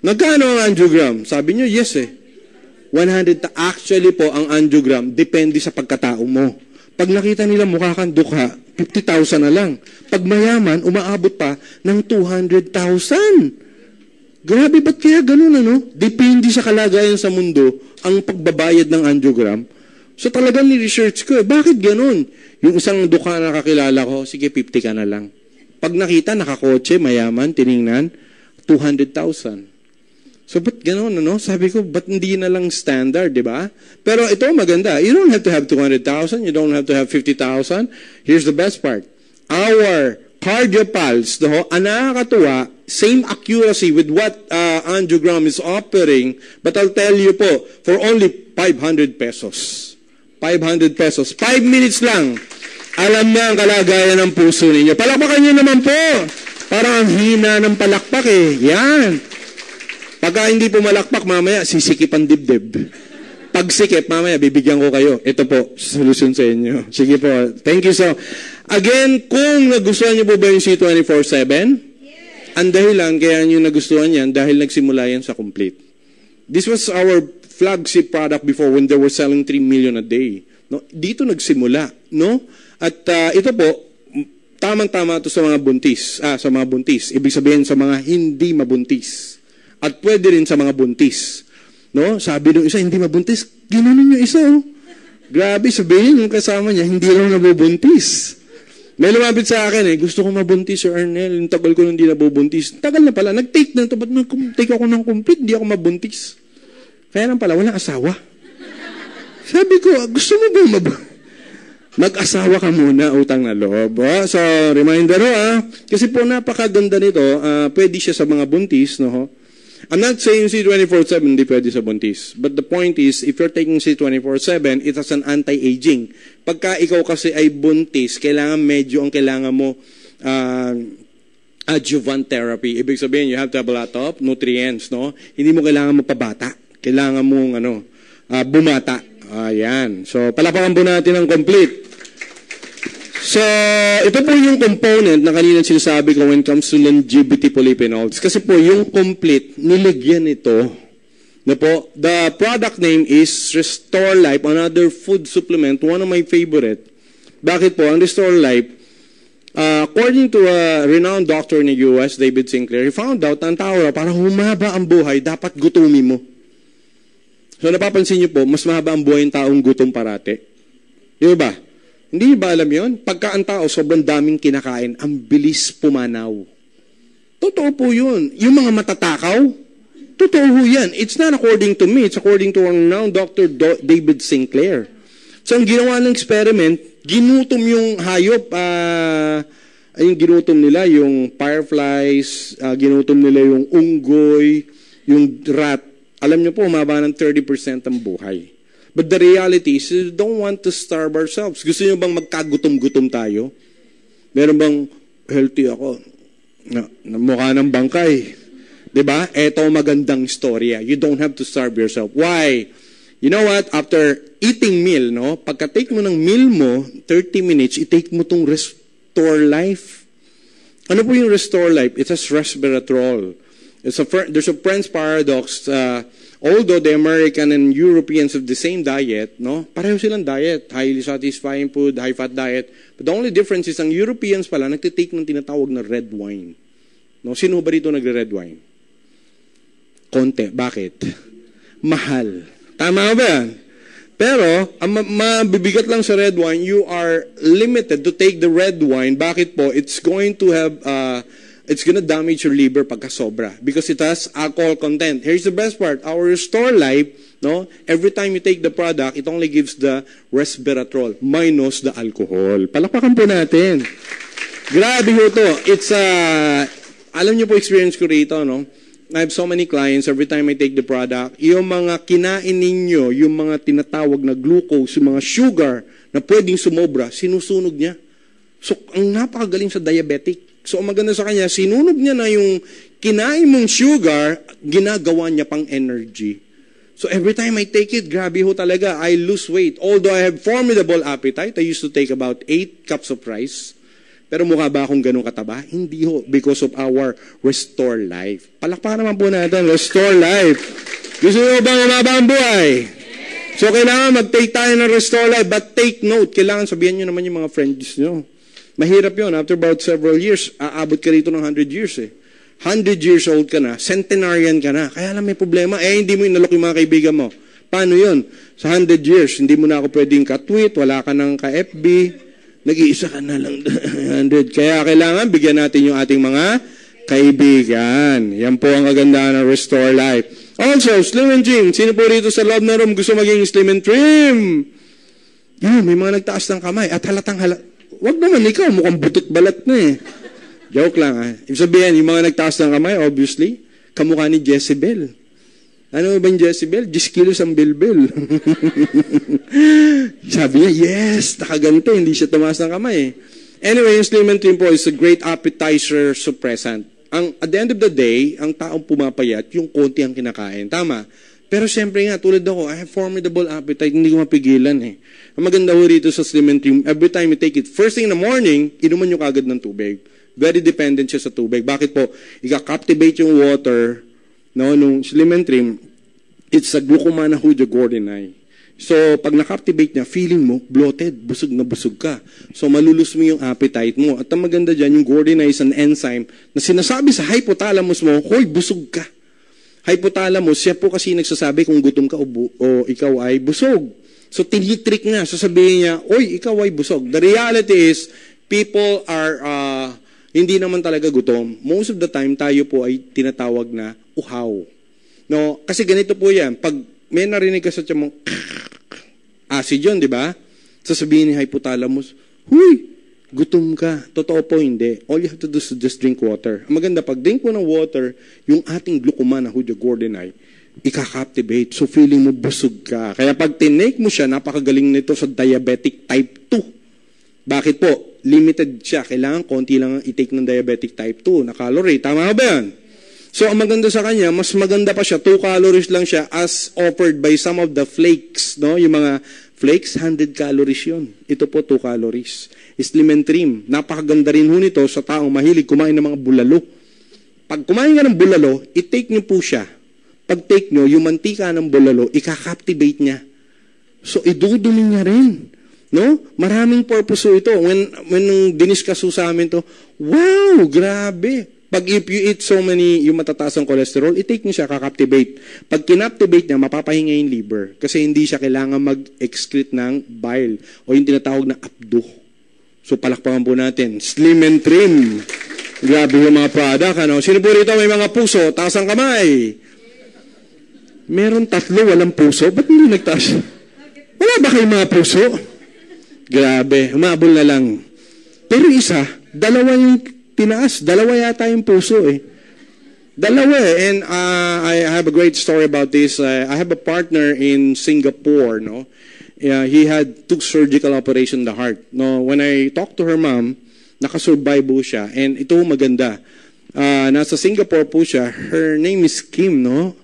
Nagkano ang angiogram? Sabi nyo, yes 100. Actually po, ang angiogram, depende sa pagkatao mo. Pag nakita nila mukha kang dukha, 50,000 na lang. Pag mayaman, umaabot pa ng 200,000. Grabe, ba't kaya ganun, ano? Depende sa kalagayan sa mundo ang pagbabayad ng angiogram. So talagang ni-research ko, bakit ganun? Yung isang dukha na kakilala ko, sige, 50 ka na lang. Pag nakita, nakakotse, mayaman, tiningnan, 200,000. So, ba't gano'n, ano? Sabi ko, ba't hindi na lang standard, di ba? Pero ito, maganda. You don't have to have 200,000. You don't have to have 50,000. Here's the best part. Our CardioPulse, ang nakakatuwa, same accuracy with what angiogram is offering, but I'll tell you po, for only 500 pesos. 500 pesos. 5 minutes lang. Alam na ang kalagayan ng puso ninyo. Palakpakan nyo naman po. Parang ang hina ng palakpak eh. Yan. Pagka hindi po malakpak, mamaya sisikip ang dibdib. Pag sikip, mamaya bibigyan ko kayo. Ito po, solusyon sa inyo. Sige po. Thank you so. Again, kung nagustuhan niyo po ba yung C24/7, ang dahilan kaya niyo nagustuhan yan dahil nagsimula yan sa Complete. This was our flagship product before when they were selling 3 million a day. No? Dito nagsimula, no? At ito po, tamang-tama ito sa mga buntis. Sa mga buntis. Ibig sabihin sa mga hindi mabuntis. At pwede rin sa mga buntis. No? Sabi nung isa, hindi mabuntis. Ginanon yung isa, oh. Grabe, sabihin yung kasama niya, hindi lang nabubuntis. May lumapit sa akin, gusto ko mabuntis, Sir Arnel. Yung tagal ko nang hindi nabubuntis. Tagal na pala, nag-take na ito. Ba't nag-take ako ng complete? Hindi ako mabuntis. Kaya lang pala, walang asawa. Sabi ko, gusto mo ba mag-asawa ka muna, utang na loob. So, reminder kasi po napakaganda nito. Pwede siya sa mga buntis, no? I'm not saying C24/7 hindi pwede sa buntis. But the point is, if you're taking C24/7, it has an anti-aging. Pagka ikaw kasi ay buntis, kailangan medyo ang kailangan mo adjuvant therapy. Ibig sabihin, you have to have a lot of nutrients, no? Hindi mo kailangan magpabata. Kailangan mong bumata. Ayan. So, palapakan po natin ang Complete. So, ito po yung component na kanina sinasabi ko when it comes to longevity polyphenols. Kasi po, yung Complete, niligyan ito. Na po, the product name is Restore Life, another food supplement, one of my favorite. Bakit po? Ang Restore Life, according to a renowned doctor in the US, David Sinclair, he found out na ang tao para humaba ang buhay, dapat gutumin mo. So, napapansin niyo po, mas mahaba ang buhay ng taong gutom parate. Di ba? Hindi ba alam yon? Pagka ang tao sobrang daming kinakain, ang bilis pumanaw. Totoo po yun. Yung mga matatakaw, totoo ho yan. It's not according to me. It's according to our renowned Dr. David Sinclair. So, ang ginawa ng experiment, ginutom yung hayop, yung ginutom nila, yung fireflies, ginutom nila yung unggoy, yung rat. Alam niyo po, umaba ng 30% ang buhay. But the reality is, we don't want to starve ourselves. Gusto niyo bang magkagutom-gutom tayo? Meron bang healthy ako? Mukha ng bangkay. Diba? Ito magandang storya. You don't have to starve yourself. Why? You know what? After eating meal, no? Pagka-take mo ng meal mo, 30 minutes, i-take mo tong Restore Life. Ano po yung Restore Life? It has resveratrol. There's a French paradox. Although the American and Europeans have the same diet, no? Pareho silang diet. Highly satisfying food, high-fat diet. But the only difference is, ang Europeans pala, nagtitake ng tinatawag na red wine. No? Sino ba rito nagre-red wine? Konti. Bakit? Mahal. Tama ba yan? Pero, ang mabibigat lang sa red wine, you are limited to take the red wine. Bakit po? It's going to have... it's gonna damage your liver pagka sobra because it has alcohol content. Here's the best part. Our Restore Life, no? Every time you take the product, it only gives the resveratrol minus the alcohol. Palakpakan po natin. Grabe ho to. It's alam niyo po experience ko rito, no? I have so many clients every time I take the product. Yung mga kinain ninyo, yung mga tinatawag na glucose, yung mga sugar na pwedeng sumobra, sinusunog niya. So, ang napakagaling sa diabetic. So, ang maganda sa kanya, sinunog niya na yung kinain mong sugar, ginagawa niya pang energy. So, every time I take it, grabe ho talaga, I lose weight. Although I have formidable appetite, I used to take about 8 cups of rice. Pero mukha ba akong ganun kataba? Hindi ho, because of our Restore Life. Palakpakan naman po natin, Restore Life. Gusto nyo bang umaba ang buhay? So, kailangan mag-take tayo ng Restore Life, but take note, kailangan sabihan nyo naman yung mga friends nyo. Mahirap yun. After about several years, aabot ka rito ng 100 years eh. 100 years old ka na, centenarian ka na, kaya lang may problema, hindi mo inalok yung mga kaibigan mo. Paano yun? Sa 100 years, hindi mo na ako pwedeng ka-tweet, wala ka ng ka-FB, nag-iisa ka na lang 100. Kaya kailangan bigyan natin yung ating mga kaibigan. Yan po ang kagandahan ng Restore Life. Also, slim and trim. Sino po rito sa loob ng room gusto maging slim and trim? Yan, may mga nagtaas ng kamay. At halatang wag naman ikaw, mukhang butot balat na eh. Joke lang ha. Ibig sabihin, yung mga nagtaas ng kamay, obviously, kamukha ni Jezebel. Ano ba yung Jezebel? 10 kilos ang bilbil. Sabi niya, yes, nakaganto, hindi siya tumaas ng kamay. Anyway, yung slim and trim po is a great appetizer suppressant. At the end of the day, ang taong pumapayat, yung konti ang kinakain. Tama. Pero siyempre nga, tulad ako, I have formidable appetite, hindi ko mapigilan eh. Ang maganda ho rito sa slim and trim, every time you take it, first thing in the morning, inuman nyo kagad ng tubig. Very dependent siya sa tubig. Bakit po? Ika-captivate yung water, no, nung slim and trim, it's a glucomannan-hudiagordinine. So, pag na-captivate niya, feeling mo, bloated, busog na busog ka. So, malulus mo yung appetite mo. At ang maganda dyan, yung gordinine is an enzyme na sinasabi sa hypothalamus mo, hoy, busog ka. Hypothalamus, siya po kasi nagsasabi kung gutom ka o ikaw ay busog. So, tinitrick niya, sasabihin niya, oy, ikaw ay busog. The reality is, people are, hindi naman talaga gutom. Most of the time, tayo po ay tinatawag na uhaw. No? Kasi ganito po yan, pag may narinig ka sa tiyan mo, acid yun, di ba? Sasabihin ni hypothalamus, huy, gutom ka. Totoo po, hindi. All you have to do is just drink water. Ang maganda, pag drink mo ng water, yung ating glucomannan-hudiagordinine, ika-captivate. So, feeling mo busog ka. Kaya pag tinake mo siya, napakagaling nito sa diabetic type 2. Bakit po? Limited siya. Kailangan konti lang i-take ng diabetic type 2 na calorie. Tama ba yan? So, ang maganda sa kanya, mas maganda pa siya, 2 calories lang siya as offered by some of the flakes, no? Yung mga flakes, 100 calories yun. Ito po, 2 calories. Slim and trim. Napakaganda rin ho nito sa taong mahilig kumain ng mga bulalo. Pag kumain ka ng bulalo, i-take nyo po siya. Pag take nyo, yung mantika ng bulalo, ika-captivate niya. So, idudumi niya rin. No? Maraming purpose ho ito. When diniscuss ho sa amin to, wow, grabe. Pag if you eat so many, yung matataas ang cholesterol, i-take niyo siya, kakaptivate. Pag kinaptivate niya, mapapahinga yung liver. Kasi hindi siya kailangan mag-excrete ng bile o yung tinatawag na abdo. So, palakpakan po natin. Slim and trim. Grabe yung mga product. Ano? Sino po rito may mga puso? Taas ang kamay. Meron 3, walang puso. Ba't hindi nagtaas? Wala ba kayong mga puso? Grabe. Humabol na lang. Pero isa, 2 yung tinaas. 2 yata yung puso eh. 2 eh. And I have a great story about this. I have a partner in Singapore, no? He took surgical operation in the heart. No, when I talked to her mom, nakasurvive po siya. And ito maganda. Nasa Singapore po siya. Her name is Kim, no?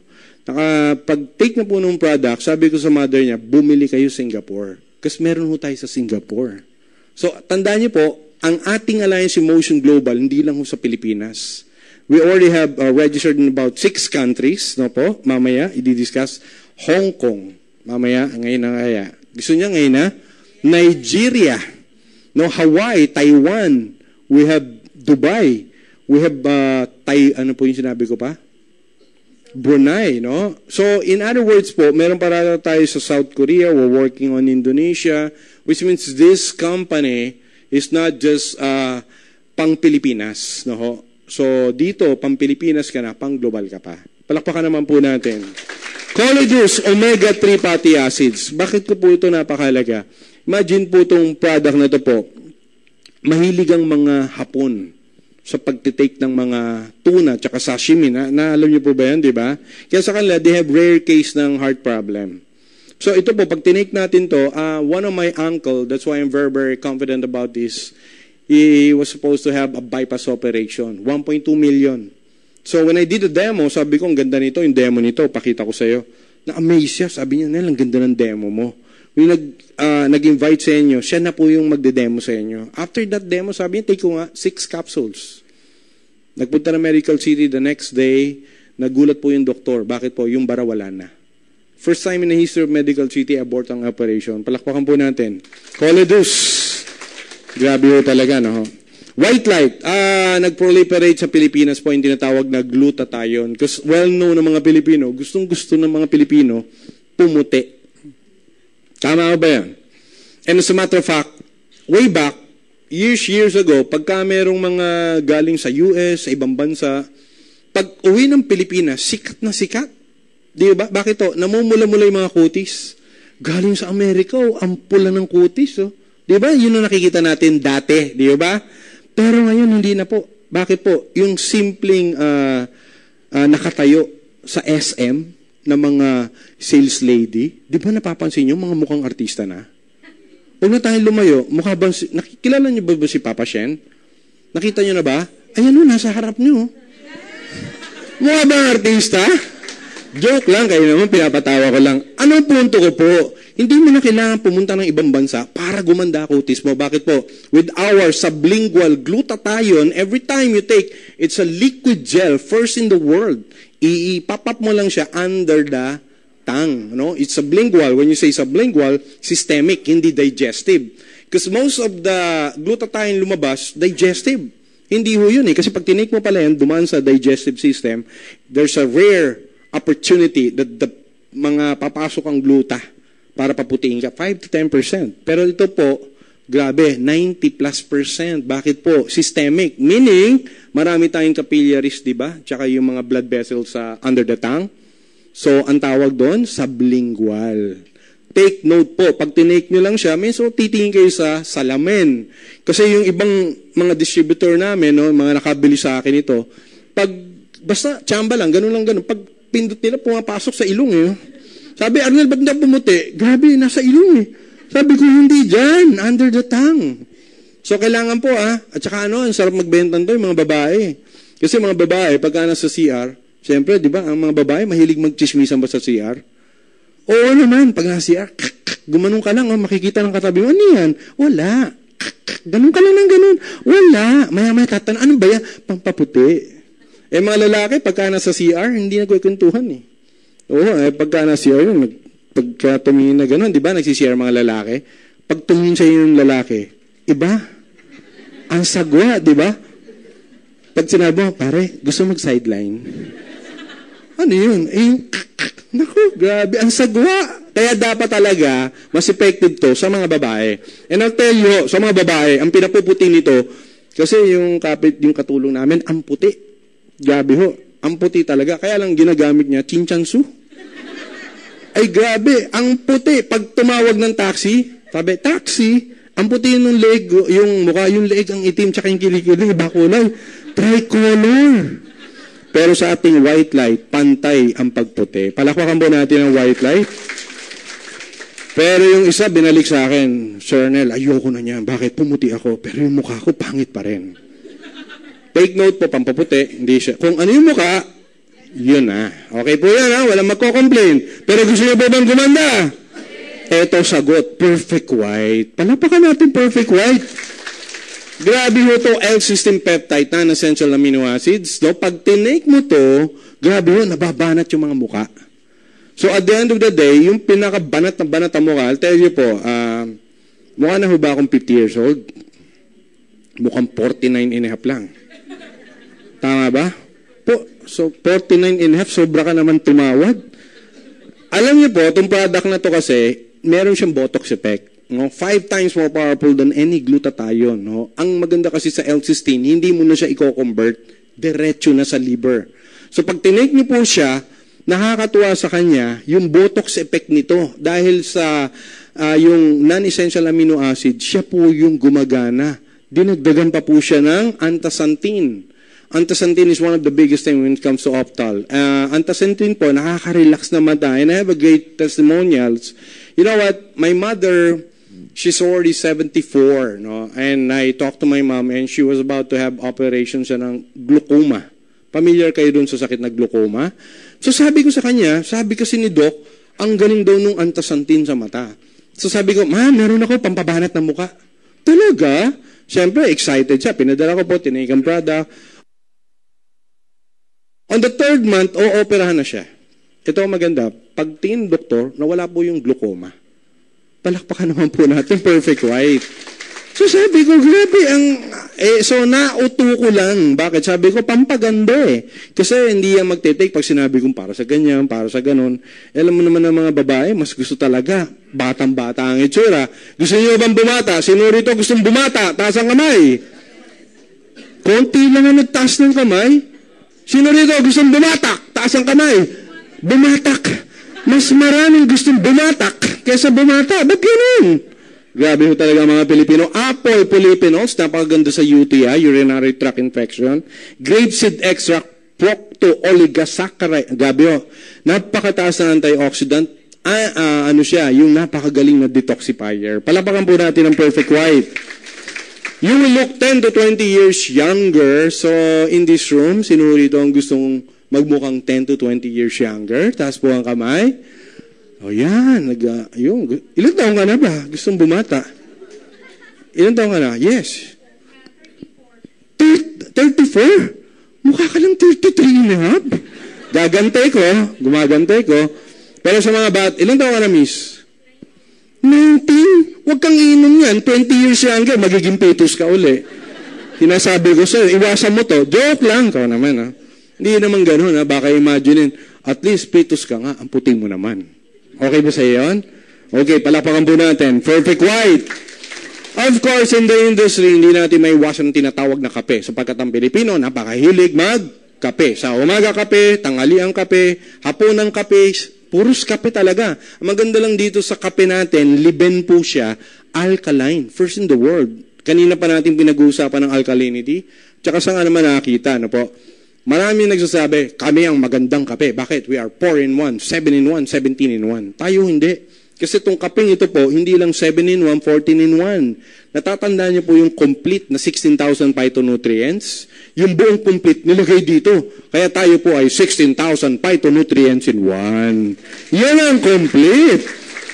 Pag-take na po ng product, sabi ko sa mother niya, bumili kayo Singapore. Kasi meron ho tayo sa Singapore. So, tandaan niyo po, ang ating Alliance Emotion Global, hindi lang ho sa Pilipinas. We already have registered in about 6 countries, no po? Mamaya, i-discuss. Hong Kong. Mamaya, ngayon na kaya. Gusto niya ngayon na? Nigeria. No, Hawaii, Taiwan. We have Dubai. We have, ano po yung sinabi ko pa? Brunei, no? So, in other words po, meron para tayo sa South Korea, we're working on Indonesia, which means this company is not just pang-Pilipinas, no? So, dito, pang-Pilipinas ka na, pang-global ka pa. Palakpakan naman po natin. Collagenous omega-3 fatty acids. Bakit ko po ito napakalaga? Imagine po itong product na ito po, mahilig ang mga Hapon sa pagtitake ng mga tuna tsaka sashimi. Na alam niyo po ba yan, di ba? Kaya sa kanila, they have rare case ng heart problem. So ito po, pag tinake natin to, one of my uncle, that's why I'm very, very confident about this, he was supposed to have a bypass operation, 1.2 million. So when I did the demo, sabi ko, ang ganda nito, yung demo nito, pakita ko sa'yo. Na-amaze siya, sabi niya, Nel, ang ganda ng demo mo. Yung nag-invite sa inyo, siya na po yung magde-demo sa inyo. After that demo, sabi niya, take ko nga 6 capsules. Nagpunta na Medical City the next day, nagulat po yung doktor. Bakit po? Yung bara wala na. First time in the history of Medical City, abort ang operation. Palakpakan po natin. Coledus. Grabe ho talaga, no? White light. Nag-proliferate sa Pilipinas po yung tinatawag na glutathione. Because well-known ng mga Pilipino, gustong-gusto ng mga Pilipino, pumuti. Tama ba yan? And as a matter of fact, way back, years ago, pagka merong mga galing sa US, sa ibang bansa, pag uwi ng Pilipinas, sikat na sikat. Di ba? Bakit to? Namumula-mula yung mga kutis. Galing sa Amerika, ang pula ng kutis. Oh. Di ba? Yun ang nakikita natin dati. Di ba? Pero ngayon, hindi na po. Bakit po? Yung simpleng nakatayo sa SM na mga sales lady, di ba napapansin nyo, mga mukhang artista na? Huwag na tayong lumayo. Mukha ba, nakikilala nyo ba si Papa Shen? Nakita nyo na ba? Ayan o, nasa harap nyo. Mukha ba artista? Joke lang, kayo naman, pinapatawa ko lang. Ano ang punto ko po? Hindi mo na kailangan pumunta ng ibang bansa para gumanda kutis mo. Bakit po? With our sublingual glutathione, every time you take, it's a liquid gel, first in the world. Ipapap mo lang siya under the tongue. No? It's sublingual. When you say sublingual, systemic, hindi digestive. Because most of the glutathione lumabas, digestive. Hindi ho yun eh. Kasi pag tinake mo pala yan, dumaan sa digestive system, there's a rare opportunity that the mga papasok ang gluta para paputiin ka, 5 to 10%. Pero ito po, grabe, 90+%. Bakit po? Systemic. Meaning, marami tayong capillaries, di ba? Tsaka yung mga blood vessels under the tongue. So, ang tawag doon, sublingual. Take note po, pag tinake nyo lang siya, so titingin kayo sa salamin. Kasi yung ibang mga distributor namin, no, mga nakabili sa akin ito, pag, basta, tsamba lang, ganun. Pag pindot nila, pumapasok sa ilong eh. Sabi, Arnel, ba't na pumuti? Grabe, nasa ilong eh. Sabi ko, hindi dyan, under the tongue. So, kailangan po at saka ang sarap magbentan to, yung mga babae. Kasi mga babae, pagka nasa CR, siyempre, di ba, ang mga babae, mahilig magchismisan ba sa CR? Oo naman, pag nasa CR, gumanong ka lang, makikita ng katabi mo, ano yan? Wala. Ganun ka lang ng ganun. Wala. Maya-maya tatanong, ano ba yan? Pampaputi. Mga lalaki, pagka nasa CR, hindi nagkukwentuhan eh. Oo, pagka nasa CR yun, pagka tumingin na gano'n, di ba, nagsi-CR mga lalaki? Pag tumingin sa yung lalaki, iba? Ang sagwa, di ba? Pag sinabi mo, pare, gusto mag-sideline. Ano yun? Naku, grabe, ang sagwa. Kaya dapat talaga, mas effective to sa mga babae. And I'll tell you, sa mga babae, ang pinapuputi nito, kasi yung katulong namin, ang puti. Grabe ho, ang puti talaga. Kaya lang ginagamit niya, chinchansu. Ay grabe, ang puti. Pag tumawag ng taxi, sabi, taxi, ang puti yung leg, yung mukha, yung leg, ang itim, tsaka yung kilikili, iba kulay. Tricolor. Pero sa ating white light, pantay ang pagputi. Palakpakan po natin ang white light. Pero yung isa, binalik sa akin, Sir Nel, ayoko na niyan. Bakit? Pumuti ako. Pero yung mukha ko, pangit pa rin. Take note po, pampaputi, hindi siya. Kung ano yung mukha, yun na. Okay po yan, walang magko-complain. Pero gusto niyo ba bang gumanda? Eto sagot, perfect white. Palapakan natin perfect white. Grabe ho to, L-cysteine peptide, non-essential amino acids. No? Pag tinake mo to, grabe ho, nababanat yung mga mukha. So at the end of the day, yung pinakabanat na banat ang mukha, I'll tell you po, mukha na ho ba akong 50 years old? Mukhang 49 and a half lang. Tama ba? So 49 and a half, sobra ka naman tumawad. Alam niyo po, itong product na to kasi, meron siyang Botox effect. No? 5 times more powerful than any glutathione. No? Ang maganda kasi sa L-cysteine, hindi mo na siya i-convert, diretso na sa liver. So pag tinake niyo po siya, nakakatuwa sa kanya yung Botox effect nito. Dahil sa yung non-essential amino acid, siya po yung gumagana. Dinagdagan pa po siya ng antasantin. Antasantin is one of the biggest things when it comes to optal. Antasantin po, nakaka-relax na mata. And I have a great testimonials. You know what? My mother, she's already 74. No? And I talked to my mom and she was about to have operation siya ng glaucoma. Familiar kayo dun sa sakit na glaucoma? So sabi ko sa kanya, sabi kasi ni Doc, ang galing daw nung antasantin sa mata. So sabi ko, Ma, meron ako pampabanat ng muka. Talaga? Siyempre, excited siya. Pinadala ko po, tinake ang product. On the 3rd month, o-operahan na siya. Ito ang maganda. pagtingin doktor, nawala po yung glaucoma. Palakpakan naman po natin, perfect white. So sabi ko, grabe, so nauto ko lang. Bakit? Sabi ko, pampaganda eh. Kasi hindi yan magte-take pag sinabi kong para sa ganyan, para sa ganon. Alam mo naman ng mga babae, mas gusto talaga, batang-bata ang itsura. Gusto niyo bang bumata? Sino rito gustong bumata? Taas ang kamay. Konti lang ang nagtaas ng kamay. Sino rito gustong bumatak? Taas ang kamay. Bumatak. Mas maraming gustong bumatak kaysa bumata. Ba't ganun? Grabe ho talaga mga Pilipino. Apple polyphenols, napakaganda sa UTI, urinary tract infection. Grapeseed extract, procto-oligosaccharide. Grabe ho. Napakataas na antioxidant. Ano siya, yung napakagaling na detoxifier. Palapakan po natin ang perfect white. You will look 10 to 20 years younger. So, in this room, sino rito ang gustong magmukhang 10 to 20 years younger? Taas po ang kamay. O yan, ilan taong ka na ba? Gustong bumata? Ilan taong ka na? Yes. 34? Mukha ka lang 33 and a half. Gumagantay ko. Pero sa mga ilan taong ka na, miss? 19? Huwag kang inom yan. 20 years younger, magiging fetus ka uli. Sinasabi ko sa'yo, iwasan mo to. Joke lang. Ikaw naman, ha? Hindi naman ganun, ha? Baka imaginein, at least fetus ka nga, ang puti mo naman. Okay ba sa iyon? Okay, palapakan po natin. Perfect white. Of course, in the industry, hindi natin may iwasan tinatawag na kape. Sapagkat ang Pilipino, napakahilig magkape. Sa umaga kape, tanghaliang kape, hapunang kape, puros kape talaga. Ang maganda lang dito sa kape natin, liben po siya, alkaline. First in the world. Kanina pa natin pinag-uusapan ng alkalinity. Tsaka sa nga naman nakakita, ano po? Marami nagsasabi, kami ang magandang kape. Bakit? We are 4-in-1, 7-in-1, 17-in-1. Tayo hindi. Kasi itong kapeng ito po, hindi lang 7-in-1, 14-in-1. Natatandaan niyo po yung complete na 16,000 phytonutrients. Yung buong complete nilagay dito. Kaya tayo po ay 16,000 phytonutrients in one. Yan ang complete.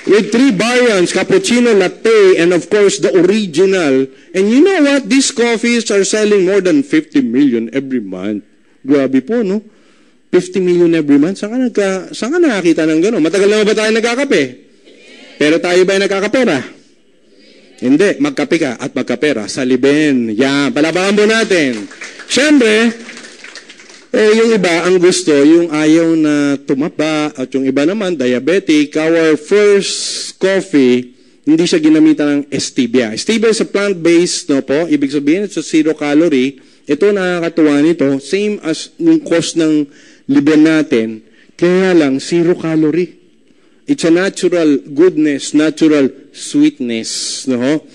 With 3 variants, cappuccino, latte, and of course, the original. And you know what? These coffees are selling more than 50 million every month. Grabe po, no? 50 million every month. Saan ka nakakita ng gano'n? Matagal na ba tayo nagkakape? Pero tayo ba ay nagkakapera? Hindi. Magkape ka at magkapera sa liben. Yan. Palabakan po natin. Siyempre, yung iba, ang gusto, yung ayaw na tumaba, at yung iba naman, diabetic. Our first coffee, hindi siya ginamitan ng stevia. Stevia is a plant-based, no po? Ibig sabihin, it's a 0 calorie. Ito nakakatuwa nito, same as yung cost ng liben natin, kaya lang 0 calorie. It's a natural goodness, natural sweetness. No?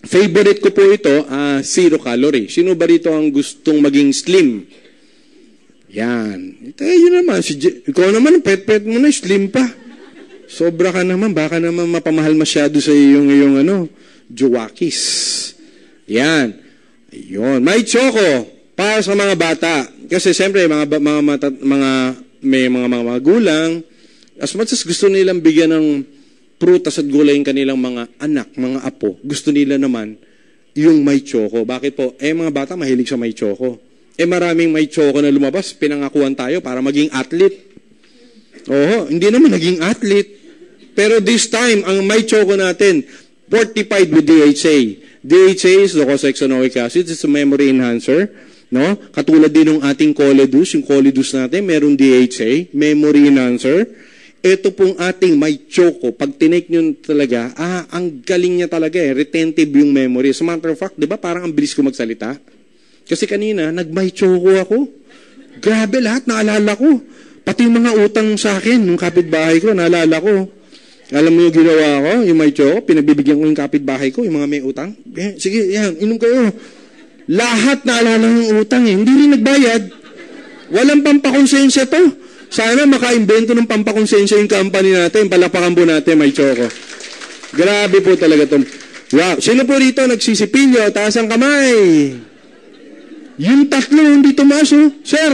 Favorite ko po ito, 0 calorie. Sino ba rito ang gustong maging slim? Yan. Yun naman. Ikaw naman, pet mo na, slim pa. Sobra ka naman, baka naman mapamahal masyado sa iyong Jowakis. Yan. Ayun. May choco para sa mga bata. Kasi siyempre, may mga magulang, as much as gusto nilang bigyan ng prutas at gulay yung kanilang mga anak, mga apo, gusto nila naman yung may choco. Bakit po? Mga bata mahilig sa may choco. Maraming may choco na lumabas, pinangakuan tayo para maging athlete. Hindi naman naging athlete. Pero this time, ang may choco natin, fortified with DHA. DHA is docosahexaenoic acid. It's a memory enhancer. No? Katulad din ng ating Coledus. Yung Coledus natin, meron DHA, memory enhancer. Ito pong ating may choco. Pag tinake nyo talaga, ang galing niya talaga retentive yung memory. As a matter of fact, di ba parang ang bilis ko magsalita? Kasi kanina, nag-may choco ako. Grabe, lahat naalala ko. Pati yung mga utang sa akin, yung kapitbahay ko, naalala ko. Alam mo yung ginawa ko, yung may choco, pinagbibigyan ko yung kapitbahay ko, yung mga may utang. Sige, yan, inom kayo. Lahat naalala yung utang Hindi rin nagbayad. Walang pampakonsensya to. Sana maka-invento ng pampakonsensya yung company natin. Palapakan po natin, may choco. Grabe po talaga to. Wow. Sino po rito nagsisipilyo? Taas ang kamay. Yung tatlo, hindi tumaas. Sir,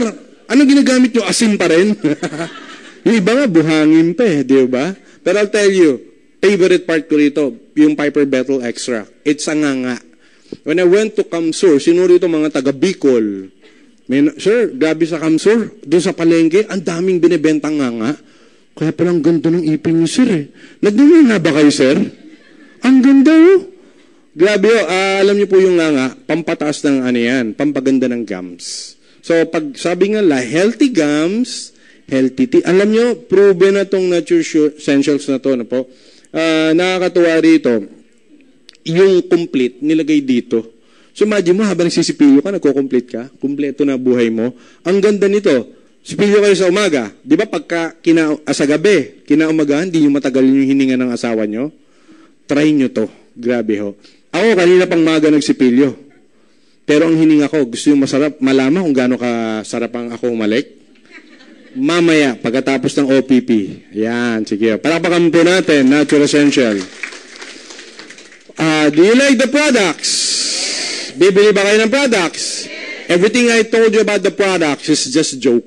ano ginagamit nyo? Asin pa rin? Yung iba nga, buhangin pa di ba? Pero I'll tell you, favorite part ko rito, yung Piper Betel Extra. It's a nga. When I went to Kamsur, sino rito mga taga Bicol? Sir, grabe sa Kamsur, doon sa palengke, ang daming binibentang nga.
Kaya palang ganda ng ipin niyo, sir eh. Nagdala nga ba kayo, sir? Ang ganda oh. Grabe oh, alam niyo po yung nga, pampataas ng ano yan, pampaganda ng gums. So, pag sabi nga healthy gums, healthy teeth. Alam niyo, proven na tong Nature Essentials na to, na po. Nakakatuwa rito, yung complete, nilagay dito. So, imagine mo, habang nagsisipilyo ka, nagko-complete ka, kumpleto na buhay mo. Ang ganda nito, sipilyo kayo sa umaga. Di ba, pagka sa gabi, kinaumagahan, hindi nyo matagal yung hininga ng asawa nyo. Try nyo to. Grabe ho. Ako, kanina pang maga nagsipilyo. Pero ang hininga ko, gusto yung masarap, malaman kung gaano kasarap ang ako umalik. Mamaya, pagkatapos ng OPP. Yan, sige. Palakpakan po natin, Nature Essential. Do you like the products? Bibili ba kayo ng products? Everything I told you about the products is just joke.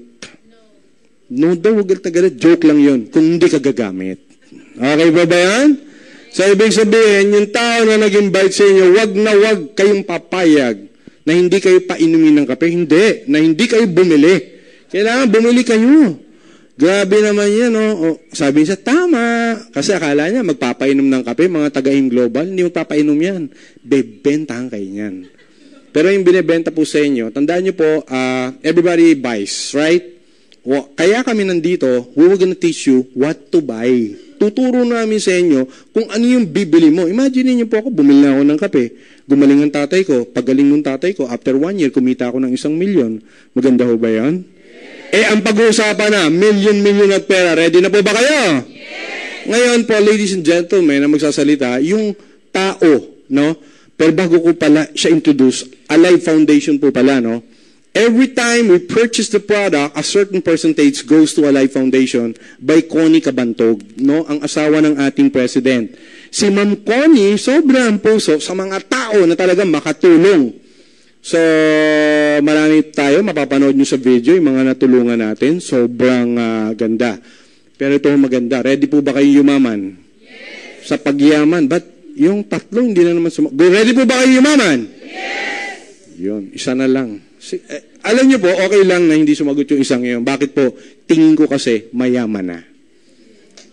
No daw, huwag tagalit. Joke lang yun kung hindi ka gagamit. Okay ba ba yan? So, ibig sabihin, yung tao na nag-invite sa inyo, wag na wag kayong papayag na hindi kayo painumin ng kape. Hindi. Na hindi kayo bumili. Kailangan bumili kayo. Grabe naman yan, oh. Sabi niya, tama. Kasi akala niya, magpapainom ng kape, mga taga-im global, hindi magpapainom yan. Bebentahan kayo yan. Pero yung binibenta po sa inyo, tandaan niyo po, everybody buys, right? Kaya kami nandito, we were gonna teach you what to buy. Tuturo namin sa inyo kung ano yung bibili mo. Imagine niyo po ako, bumili na ako ng kape. Gumaling ang tatay ko. Pagaling ng tatay ko, after 1 year, kumita ako ng 1 million. Maganda ho ba yan? Ang pag-uusapan na, million at pera. Ready na po ba kayo? Yes! Ngayon po, ladies and gentlemen, na magsasalita, yung tao, no? Pero bago ko pala siya introduce, Alive Foundation po pala, no? Every time we purchase the product, a certain percentage goes to Alive Foundation by Connie Cabantog, no? Ang asawa ng ating president. Si Ma'am Connie, sobrang puso sa mga tao na talagang makatulong. So, marami tayo, mapapanood nyo sa video, yung mga natulungan natin. Sobrang ganda. Pero ito maganda. Ready po ba kayo yumaman? Yes! Sa pagyaman. But yung tatlo, hindi na naman ready po ba kayo yumaman? Yes! Yun, isa na lang. Alam nyo po, okay lang na hindi sumagot yung isang yun. Bakit po? Tingin ko kasi mayaman na.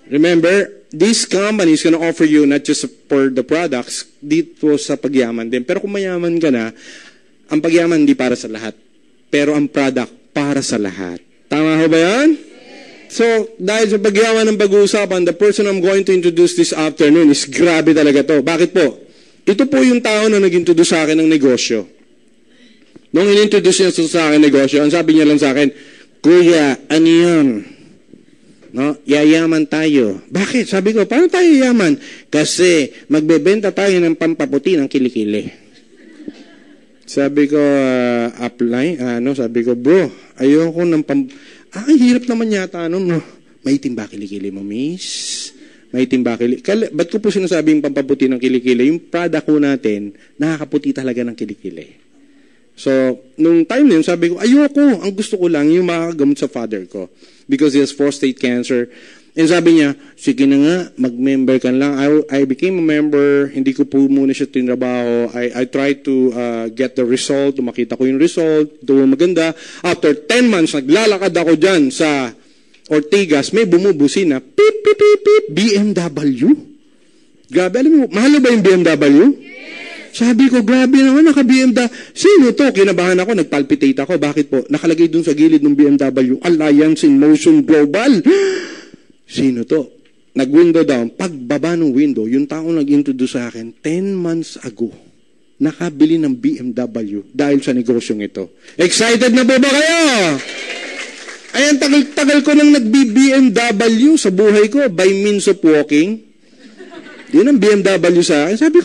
Remember, this company is gonna offer you not just for the products, dito sa pagyaman din. Pero kung mayaman ka na, ang pagyaman hindi para sa lahat. Pero ang product para sa lahat. Tama ho ba yan? So, dahil sa pagyaman ng pag-uusapan, the person I'm going to introduce this afternoon is grabe talaga to. Bakit po? Ito po yung tao na nag-introduce sa akin ng negosyo. Nung in-introduce niya sa akin ng negosyo, ang sabi niya lang sa akin, Kuya, ano yun? No? Yayaman tayo. Bakit? Sabi ko, paano tayo yayaman? Kasi magbebenta tayo ng pampaputi ng kilikili. Sabi ko, sabi ko, bro, ayoko ng hirap naman yata, no? Maitim ba kilikili mo, miss? Maitim ba kilikili? Ba't ko po sinasabi yung pampaputi ng kilikili? Yung product ko natin, nakakaputi talaga ng kilikili. So, nung time na yun, sabi ko, ayoko, ang gusto ko lang yung makagamot sa father ko. Because he has prostate cancer. And sabi niya, sige na nga, mag-member ka lang. I became a member, hindi ko po muna siya tinrabaho. I tried to get the result, makita ko yung result, ito maganda. After 10 months, naglalakad ako dyan sa Ortigas, may bumubusi na, pip, pip, pip, pip, BMW. Grabe, alam mo, mahal ba yung BMW? Yes. Sabi ko, grabe naman, naka-BMW. Sino to? Kinabahan ako, nagpalpitate ako. Bakit po? Nakalagay dun sa gilid ng BMW, Alliance in Motion Global. Sino to? Nag-window down. Pagbaba ng window, yung taong nag-introduce sa akin, 10 months ago, nakabili ng BMW dahil sa negosyong ito. Excited na po ba kayo? Ayan, tagal-tagal ko nang nag-BMW sa buhay ko by means of walking. Yun ang BMW sa akin. Sabi